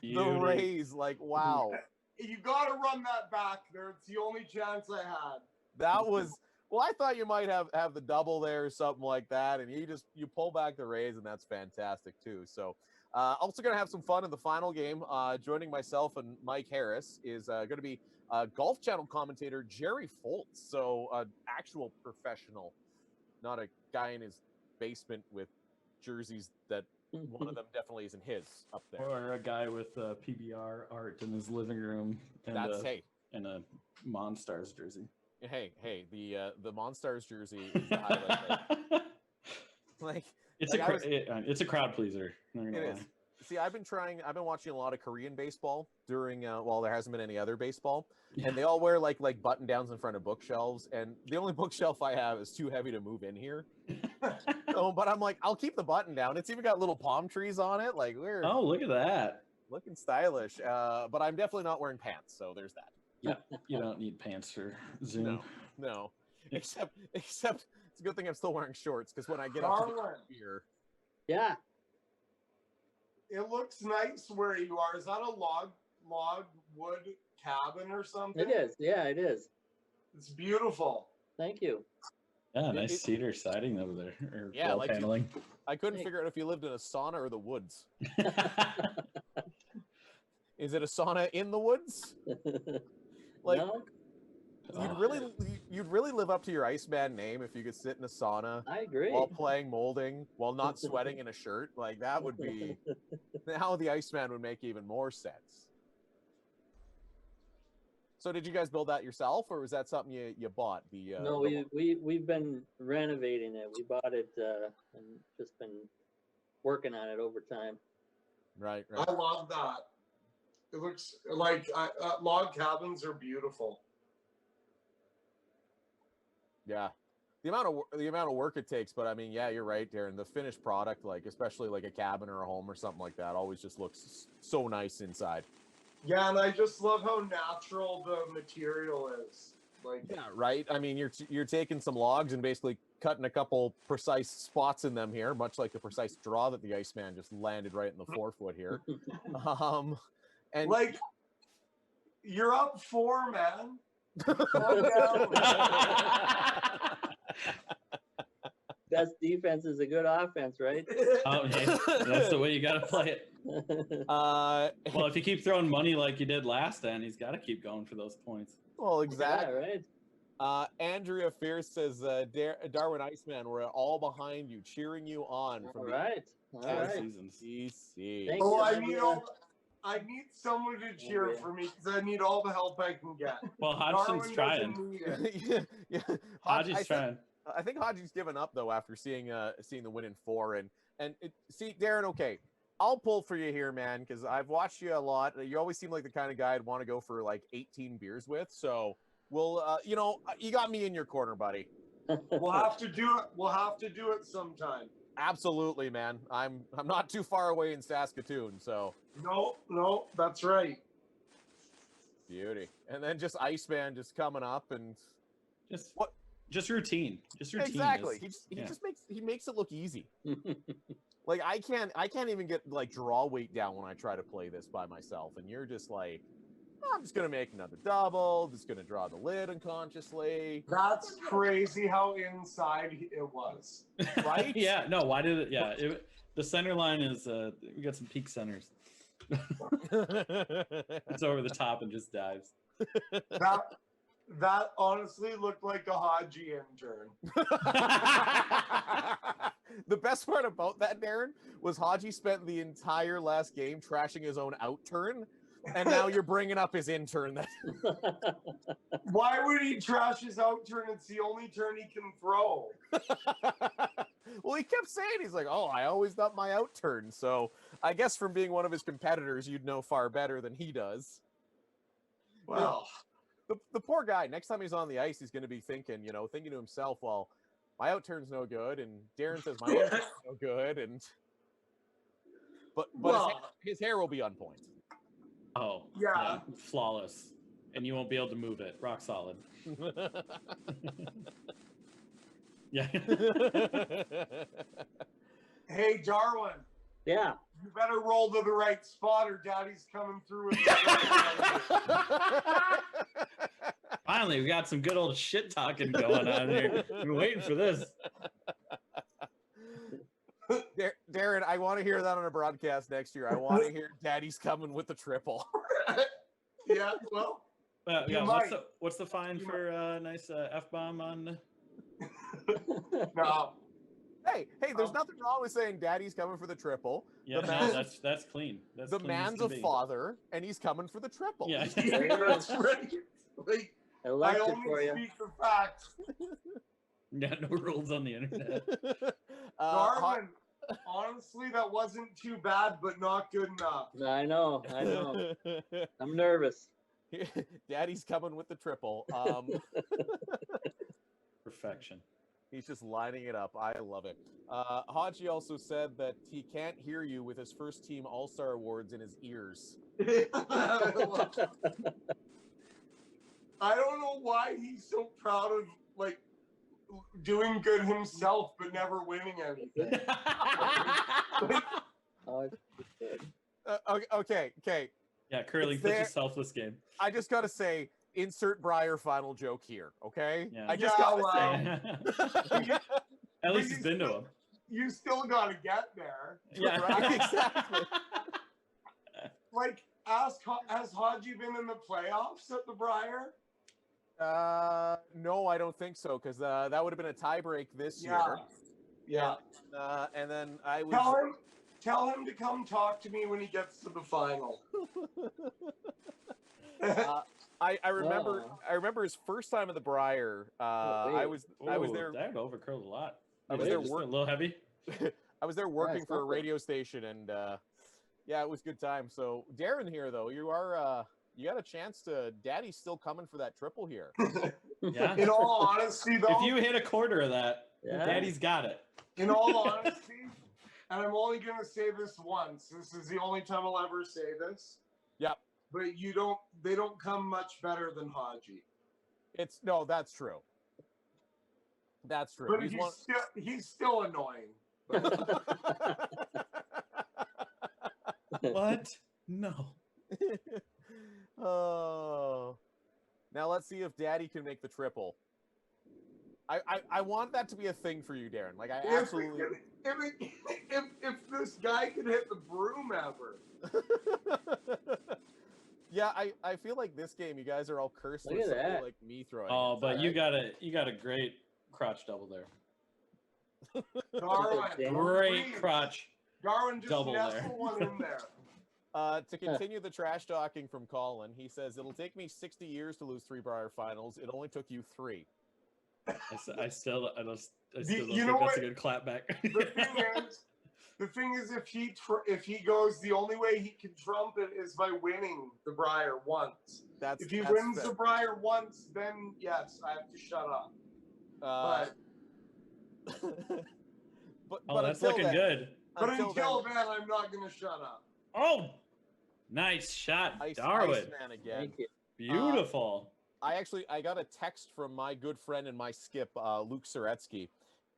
The Rays, like, wow. You got to run that back there. It's the only chance I had. That was, well, I thought you might have the double there or something like that, and you pull back the Rays, and that's fantastic too. So also going to have some fun in the final game. Joining myself and Mike Harris is going to be Golf Channel commentator Jerry Foltz. So actual professional, not a guy in his basement with jerseys that one of them definitely isn't his up there. Or a guy with PBR art in his living room and a Monstars jersey. Hey, the Monstars jersey is the highlight there. Like, it's a crowd pleaser. It is. See, I've been watching a lot of Korean baseball during there hasn't been any other baseball, and they all wear like button downs in front of bookshelves, and the only bookshelf I have is too heavy to move in here. But I'm like, I'll keep the button down. It's even got little palm trees on it. Like, we're look at that, looking stylish. But I'm definitely not wearing pants, so there's that. Yeah, you don't need pants for Zoom. No. Except it's a good thing I'm still wearing shorts, because when I get up to here. Yeah. It looks nice where you are. Is that a log wood cabin or something? It is. Yeah, it is. It's beautiful. Thank you. Yeah, nice cedar siding over there, or Yeah, wall like you- paneling. I couldn't figure out if you lived in a sauna or the woods. Is it a sauna in the woods? Like, No, you'd really live up to your Iceman name if you could sit in a sauna I agree. while playing Moulding, while not sweating in a shirt. Like, that would be how the Iceman would make even more sense. So did you guys build that yourself, or was that something you bought? No, we've been renovating it. We bought it and just been working on it over time. Right. I love that. It looks like log cabins are beautiful. Yeah. The amount of work it takes, but I mean, yeah, you're right, Darren. The finished product, like especially like a cabin or a home or something like that, always just looks so nice inside. Yeah, and I just love how natural the material is. Like, Yeah, right. I mean, you're taking some logs and basically cutting a couple precise spots in them here, much like the precise draw that the Iceman just landed right in the forefoot here. And like you're up 4, man. Calm down. Best defense is a good offense, right? Oh, yeah, that's the way you got to play it. Well, if you keep throwing money like you did last time, he's got to keep going for those points. well, exactly. Yeah, right. Andrea Fierce says, Darwin Iceman, we're all behind you, cheering you on from All right. All All right. seasons. DC. Thank Oh, you. I need someone to cheer for me because I need all the help I can get. Well, Hodgson's Darwin trying. doesn't need it. yeah. Hodgie's trying. I think Hodgie's given up though after seeing the win in 4 and see Darren. Okay, I'll pull for you here, man, because I've watched you a lot. You always seem like the kind of guy I'd want to go for like 18 beers with. So we'll, you got me in your corner, buddy. We'll have to do it. We'll have to do it sometime. Absolutely, man. I'm not too far away in Saskatoon, so No, that's right. beauty. And then just Iceman just coming up and Just what? Just routine. Just routine. Exactly. He yeah. just makes it look easy. Like I can't even get like draw weight down when I try to play this by myself, and you're just like, oh, I'm just gonna make another double, just gonna draw the lid unconsciously. That's crazy how inside it was. Right? Yeah. No. Why did it? Yeah. The center line is. We got some peak centers. It's over the top and just dives. That honestly looked like a Haji intern. The best part about that, Darren, was Haji spent the entire last game trashing his own out turn, and now you're bringing up his in turn. Why would he trash his out turn? It's the only turn he can throw. Well, he kept saying, he's like, oh, I always got my out turn. So I guess from being one of his competitors, you'd know far better than he does. Well, the poor guy, next time he's on the ice, he's going to be thinking to himself, well, my out turn's no good, and Darren says my in turn's no good, and but his hair will be on point. Oh. Yeah. Flawless, and you won't be able to move it. Rock solid. Yeah. hey, Darwin. Yeah. You better roll to the right spot or Daddy's coming through with Finally, we got some good old shit talking going on here. Been waiting for this. Darren, I want to hear that on a broadcast next year. I want to hear Daddy's coming with the triple. Yeah, well. Yeah, what's the fine for a nice F-bomb on? No. Hey, there's nothing wrong with saying Daddy's coming for the triple. Yeah, that's clean. That's the clean man's as a can be. father, and he's coming for the triple. Yeah. That's right. Like, I like I it only for you. speak the facts. Yeah, no rules on the internet. Darwin, honestly, that wasn't too bad, but not good enough. I know. I'm nervous. Daddy's coming with the triple. Perfection. He's just lining it up. I love it. Haji also said that he can't hear you with his first team All-Star awards in his ears. I don't know why he's so proud of like doing good himself but never winning anything. Okay. Yeah, curling's such a selfless game. I just gotta say, insert Briar final joke here, okay? Yeah. I just Yeah, gotta say. At least he's been to him. You still got to get there. Yeah, Right, exactly. Like, has Haji been in the playoffs at the Briar? No, I don't think so, because that would have been a tiebreak this Yeah. year. Yeah. And then I was. Tell him to come talk to me when he gets to the final. I remember his first time at the Briar. I was there. That overcurled a lot. I was Maybe there just working. a little heavy. I was there working for a something. radio station, and yeah, it was a good time. So Darren here, though, you got a chance to. Daddy's still coming for that triple here. Yeah. In all honesty, though, If you hit a quarter of that, Yeah. Daddy's got it. in all honesty, and I'm only gonna say this once. This is the only time I'll ever say this. Yep. But they don't come much better than Haji. No, that's true. That's true. But he's still annoying. What? No. Oh. Now let's see if Daddy can make the triple. I want that to be a thing for you, Darren. Like I absolutely. If this guy could hit the broom ever. Yeah, I feel like this game you guys are all cursed Look with at something that. like me throwing. Oh, it. but It's you all got a great crotch double there. Darwin, Great crotch. Darwin, just double nestle there. one in there. To continue the trash talking from Colin, he says it'll take me 60 years to lose 3 Briar finals. It only took you 3. I still don't You think know that's what? a good clapback. The thing is, if he goes, the only way he can trump it is by winning the Briar once. If he wins fair. the Briar once, then yes, I have to shut up. But that's until looking then- good. Until then, I'm not going to shut up. Oh, nice shot, Ice Darwin. Man again. Thank you. Beautiful. I got a text from my good friend and my skip, Luke Soretsky,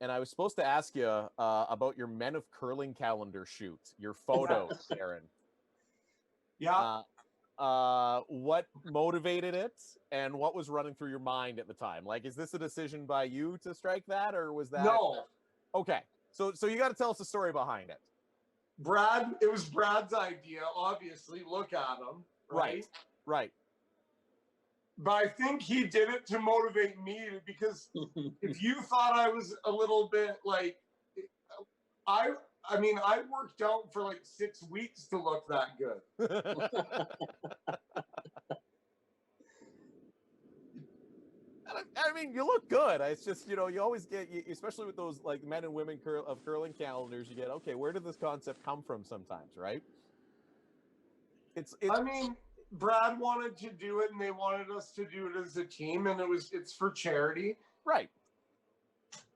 and I was supposed to ask you about your Men of Curling calendar shoot, your photos, Darren. Yeah. What motivated it, and what was running through your mind at the time? Like, is this a decision by you to strike that, or was that? No. Okay, so you got to tell us the story behind it. It was Brad's idea, obviously. Look at him. Right. But I think he did it to motivate me, because if you thought I was a little bit like, I worked out for like 6 weeks to look that good. I mean, you look good. It's just, you always get, especially with those like men and women of curling calendars, you get, okay, where did this concept come from sometimes, right? It's I mean, Brad wanted to do it, and they wanted us to do it as a team, and it's for charity. Right.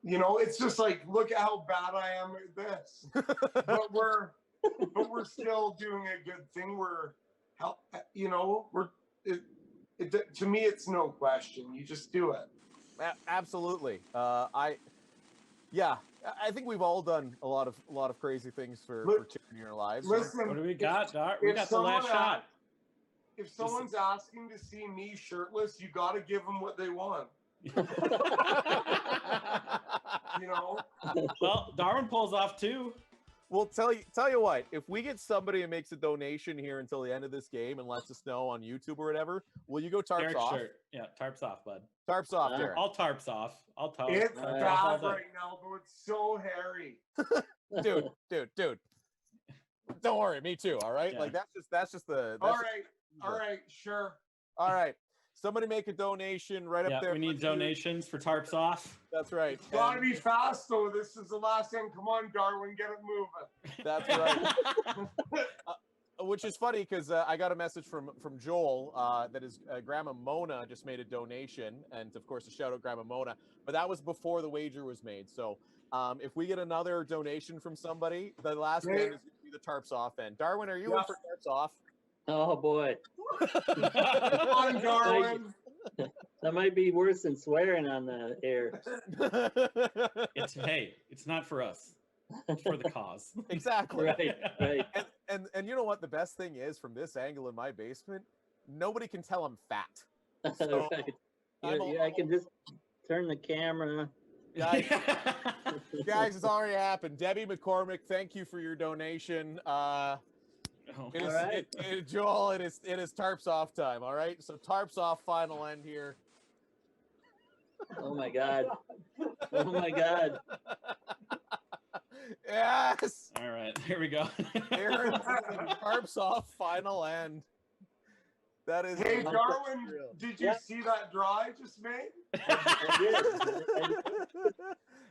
It's just like, look at how bad I am at this. but we're still doing a good thing. To me, it's no question. You just do it. Absolutely. I think we've all done a lot of crazy things for charity in our lives. Listen, What do we got, Doc? We got the last shot. If someone's asking to see me shirtless, you got to give them what they want. Well, Darwin pulls off 2. We'll tell you what, if we get somebody who makes a donation here until the end of this game and lets us know on YouTube or whatever, will you go tarps Eric's off? shirt. Yeah, tarps off, bud. Tarps off, Darren. All tarps off. All tarps. It's tarps bad off all day. right now, but it's so hairy. Dude. Don't worry, me too. All right, Yeah. like that's just the. All right, sure. All right. Somebody make a donation right up there. We need donations for tarps off. That's right. Gotta be fast though. This is the last thing. Come on, Darwin, get it moving. That's right. Which is funny because I got a message from Joel that his Grandma Mona just made a donation, and of course a shout out Grandma Mona. But that was before the wager was made. So if we get another donation from somebody, the last thing is going to be the tarps off. And Darwin, are you in for tarps off? Oh boy. Come on, Darwin. That might be worse than swearing on the air. It's not for us. It's for the cause. Exactly. Right. And you know what the best thing is from this angle in my basement? Nobody can tell I'm fat. So, Right. I'm Yeah, I can just turn the camera. guys, it's already happened. Debbie McCormick, thank you for your donation. It is, All right. Joel, it is tarps off time. All right, so tarps off, final end here. Oh my God. Oh my God. Yes. All right, here we go. Aaron, tarps off, final end. That is. Hey, unreal. Darwin, did you see that draw I just made? I did.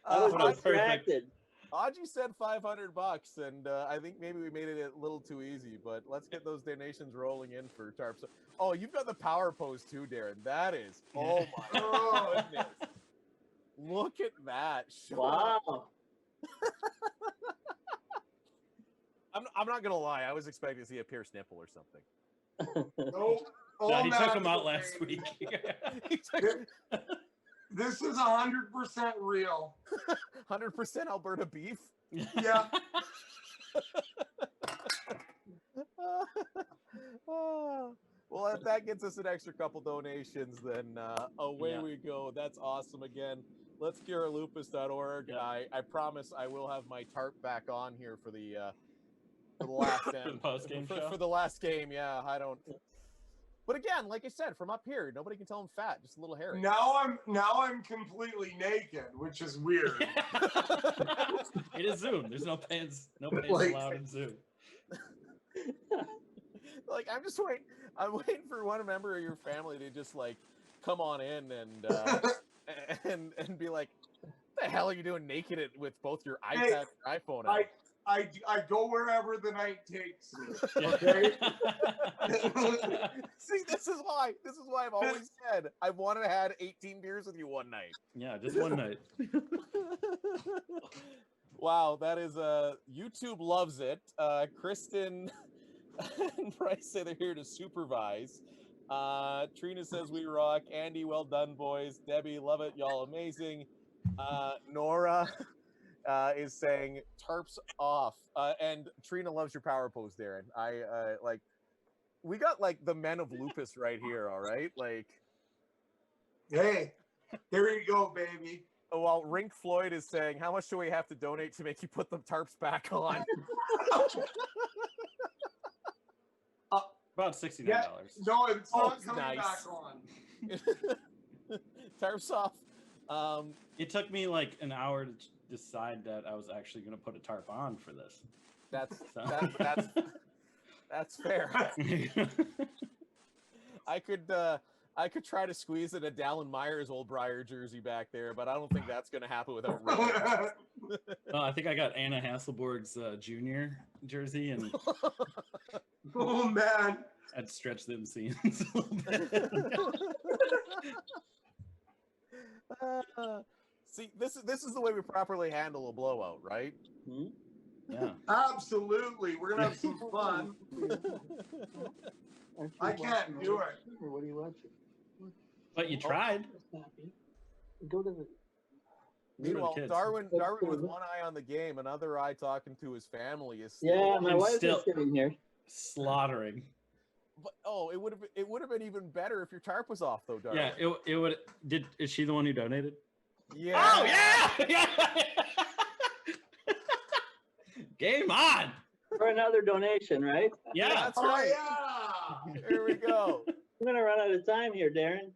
I was distracted. Audrey said $500, and I think maybe we made it a little too easy, but let's get those donations rolling in for tarps. Oh, you've got the power pose too, Darren. That is, oh my goodness. Look at that. Wow. I'm not gonna lie. I was expecting to see a pierced nipple or something. No, No, he took him out last week. This is 100% real. 100% Alberta beef. Yeah. Well, if that gets us an extra couple donations, then away we go. That's awesome. Again, let's cureLupus.org. I promise I will have my tarp back on here for the last end. For the post-game show? For the last game, yeah. I don't. But again, like I said, from up here, nobody can tell I'm fat, just a little hairy. Now I'm completely naked, which is weird. It is Zoom. There's no pants Like- allowed in Zoom. Like I'm waiting for one member of your family to just like come on in and be like, "What the hell are you doing naked with both your iPad and iPhone out?" I go wherever the night takes me. Okay. See, this is why I've always said I wanted to have 18 beers with you one night. Yeah, just one night. Wow, that is YouTube loves it. Kristen and Bryce say they're here to supervise. Trina says we rock. Andy, well done, boys. Debbie, love it. Y'all amazing. Nora is saying tarps off. And Trina loves your power pose, Darren. We got like the men of lupus right here, all right? Like, Hey, here you go, baby. while Rink Floyd is saying, how much do we have to donate to make you put the tarps back on? About $69. Yeah, no, it's not coming nice. back on. Tarps off. It took me like an hour to decide that I was actually going to put a tarp on for this. That's So. that's fair. I could try to squeeze in a Dallin Myers old Briar jersey back there, but I don't think that's going to happen without Rick. Oh, I think I got Anna Hasselborg's junior jersey, and Oh man. I'd stretch them seams a little bit. See, this is the way we properly handle a blowout, right? Yeah. Absolutely. We're gonna have some fun. I can't do it. What are you watching? But you tried. Go to the. Meanwhile, kids. Darwin with one eye on the game, another eye talking to his family is still, Yeah, my I'm wife still- is sitting here. Slaughtering. But, it would have been even better if your tarp was off, though, Darwin. Yeah, it would. Is she the one who donated? Yeah. Oh yeah! Game on! For another donation, right? Yeah. That's Oh right. yeah. Here we go. I'm gonna run out of time here, Darren.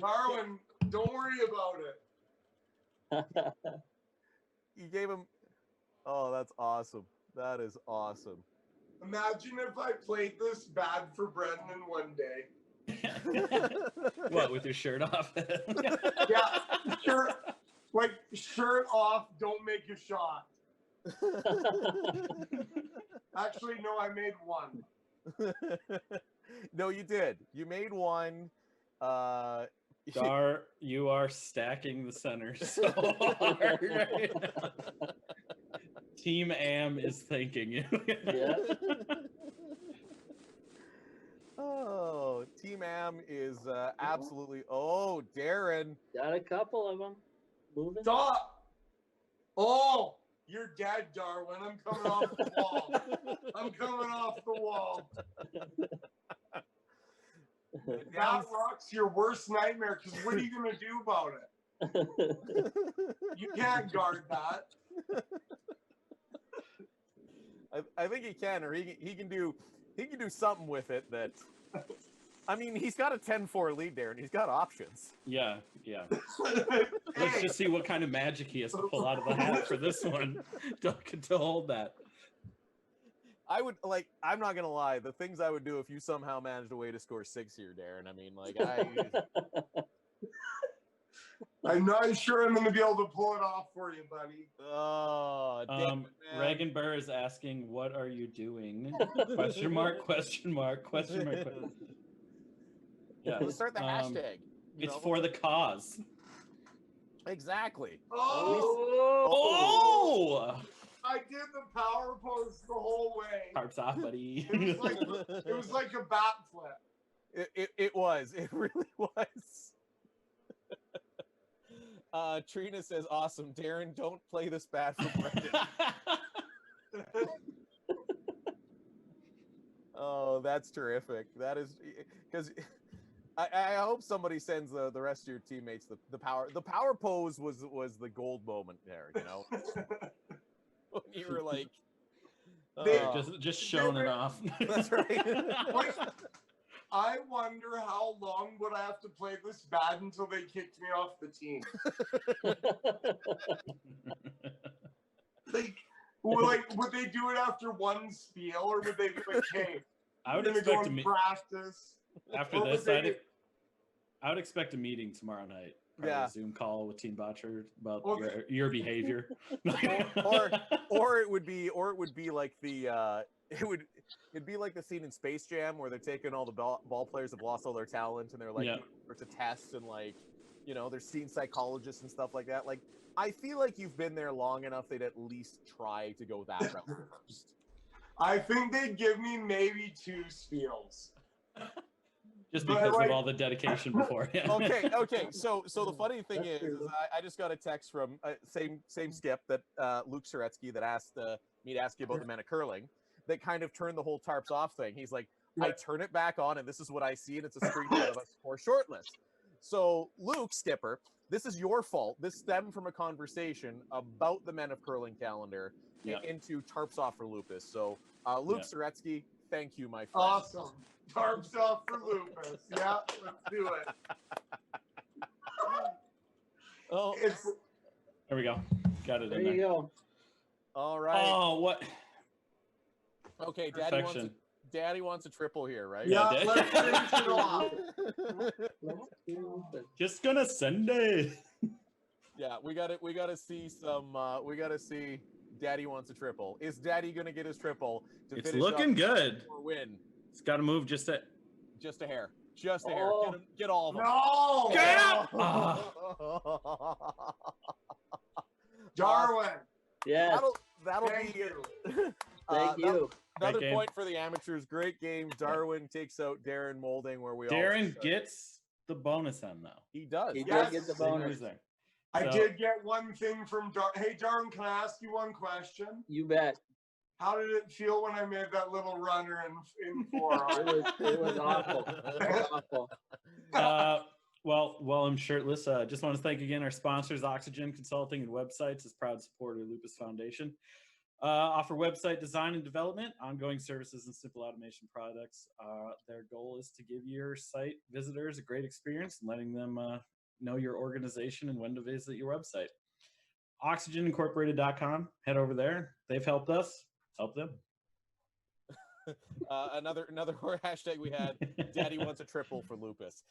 Darwin, don't worry about it. You gave him. Oh, that's awesome. That is awesome. Imagine if I played this bad for Brendan one day. What, with your shirt off? Yeah, shirt off, don't make a shot. Actually, no, I made one. No, you did. You made one. Dar, you are stacking the center so hard right now. Team Am is thanking you. Yeah. Oh, Team Am is absolutely. Oh, Darren. Got a couple of them. Moving. Stop! Oh, you're dead, Darwin. I'm coming off the wall. I'm coming off the wall. that rock's your worst nightmare because what are you gonna do about it? You can't guard that. I think he can, or he can do something with it. That, I mean, he's got a 10-4 lead there, and he's got options. Yeah. Let's just see what kind of magic he has to pull out of the hat for this one to hold that. I would I'm not gonna lie, the things I would do if you somehow managed a way to score 6 here, Darren. I mean, I'm not sure I'm gonna be able to pull it off for you, buddy. Oh, damn it, man. Reagan Burr is asking, "What are you doing?" Question mark? Question mark? Question mark? Yeah. Let's start the hashtag. It's for the cause. Exactly. Oh! I did the power pose the whole way. Tarps off, buddy. It was like a bat flip. It was. It really was. Trina says, "Awesome, Darren. Don't play this bad for Brendan." Oh, that's terrific. That is because I hope somebody sends the rest of your teammates the power pose was the gold moment there. You know, when you were like, just showing it off. That's right. I wonder how long would I have to play this bad until they kicked me off the team. Would they do it after one spiel, or would they be like, "Hey, I would expect to practice after this. I would expect a meeting tomorrow night. Yeah, a Zoom call with Team Botcher about your behavior. or it would be like it'd be like the scene in Space Jam where they're taking all the ball players have lost all their talent and they're like it's a test and they're seeing psychologists and stuff like that. Like, I feel like you've been there long enough they'd at least try to go that route first. I think they'd give me maybe 2 spiels. Just because of all the dedication beforehand. Okay. So the funny thing is I just got a text from same skip that Luke Suretsky that asked me to ask you about the men of curling that kind of turned the whole tarps off thing. He's like, I turn it back on and this is what I see, and it's a screenshot of us for shortlist. So Luke Skipper, this is your fault. This stemmed from a conversation about the men of curling calendar into tarps off for Lupus. So Luke Suretsky, thank you, my friend. Awesome. Tarps off for Lupus. Yeah, let's do it. There we go. Got it. There you go. All right. Oh, what? Okay, Daddy wants a triple here, right? Yeah, let's finish it off. Just gonna send it. Yeah, we gotta see some. We gotta see. Daddy wants a triple. Is Daddy gonna get his triple? It's looking good. Or win. It's got to move just a hair. Just a hair. Get all of them. No! Darwin. Yes. That'll Thank be you. Thank you. Another point for the amateurs. Great game. Darwin takes out Darren Moulding, where Darren gets the bonus on though. He does. He does get the bonus. I did get one thing from Hey, Darwin, can I ask you one question? You bet. How did it feel when I made that little runner in 4? It was awful. It was awful. Well, I'm shirtless. Just want to thank again our sponsors, Oxygen Consulting and Websites, as proud supporter of Lupus Foundation. Offer website design and development, ongoing services, and simple automation products. Their goal is to give your site visitors a great experience and letting them know your organization and when to visit your website. OxygenIncorporated.com. Head over there. They've helped us. Help them. Another hashtag we had. Daddy wants a triple for Lupus.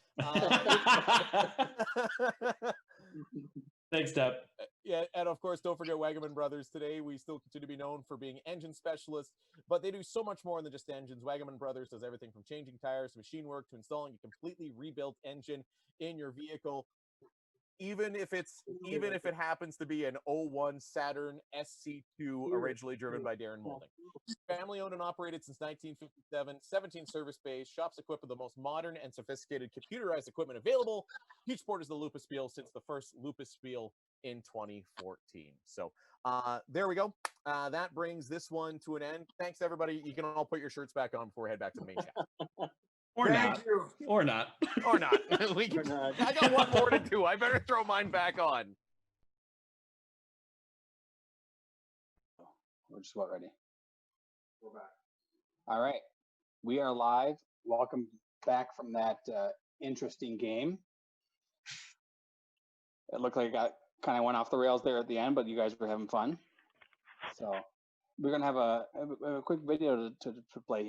Thanks, Deb. Yeah, and of course, don't forget Wagaman Brothers. Today, we still continue to be known for being engine specialists, but they do so much more than just engines. Wagaman Brothers does everything from changing tires, machine work, to installing a completely rebuilt engine in your vehicle. Even if it happens to be an 01 Saturn SC2 originally driven by Darren Moulding. Family owned and operated since 1957, 17 service bays, shops equipped with the most modern and sophisticated computerized equipment available. Each sport is the Lupus Spiel since the first Lupus Spiel in 2014. So there we go. That brings this one to an end. Thanks, everybody. You can all put your shirts back on before we head back to the main chat. Or Thank not. you. Or not. Or not. We Or can, not. I got one more to do. I better throw mine back on. We're just about ready. We're back. All right. We are live. Welcome back from that interesting game. It looked like I kind of went off the rails there at the end, but you guys were having fun. So we're going to have a quick video to play here.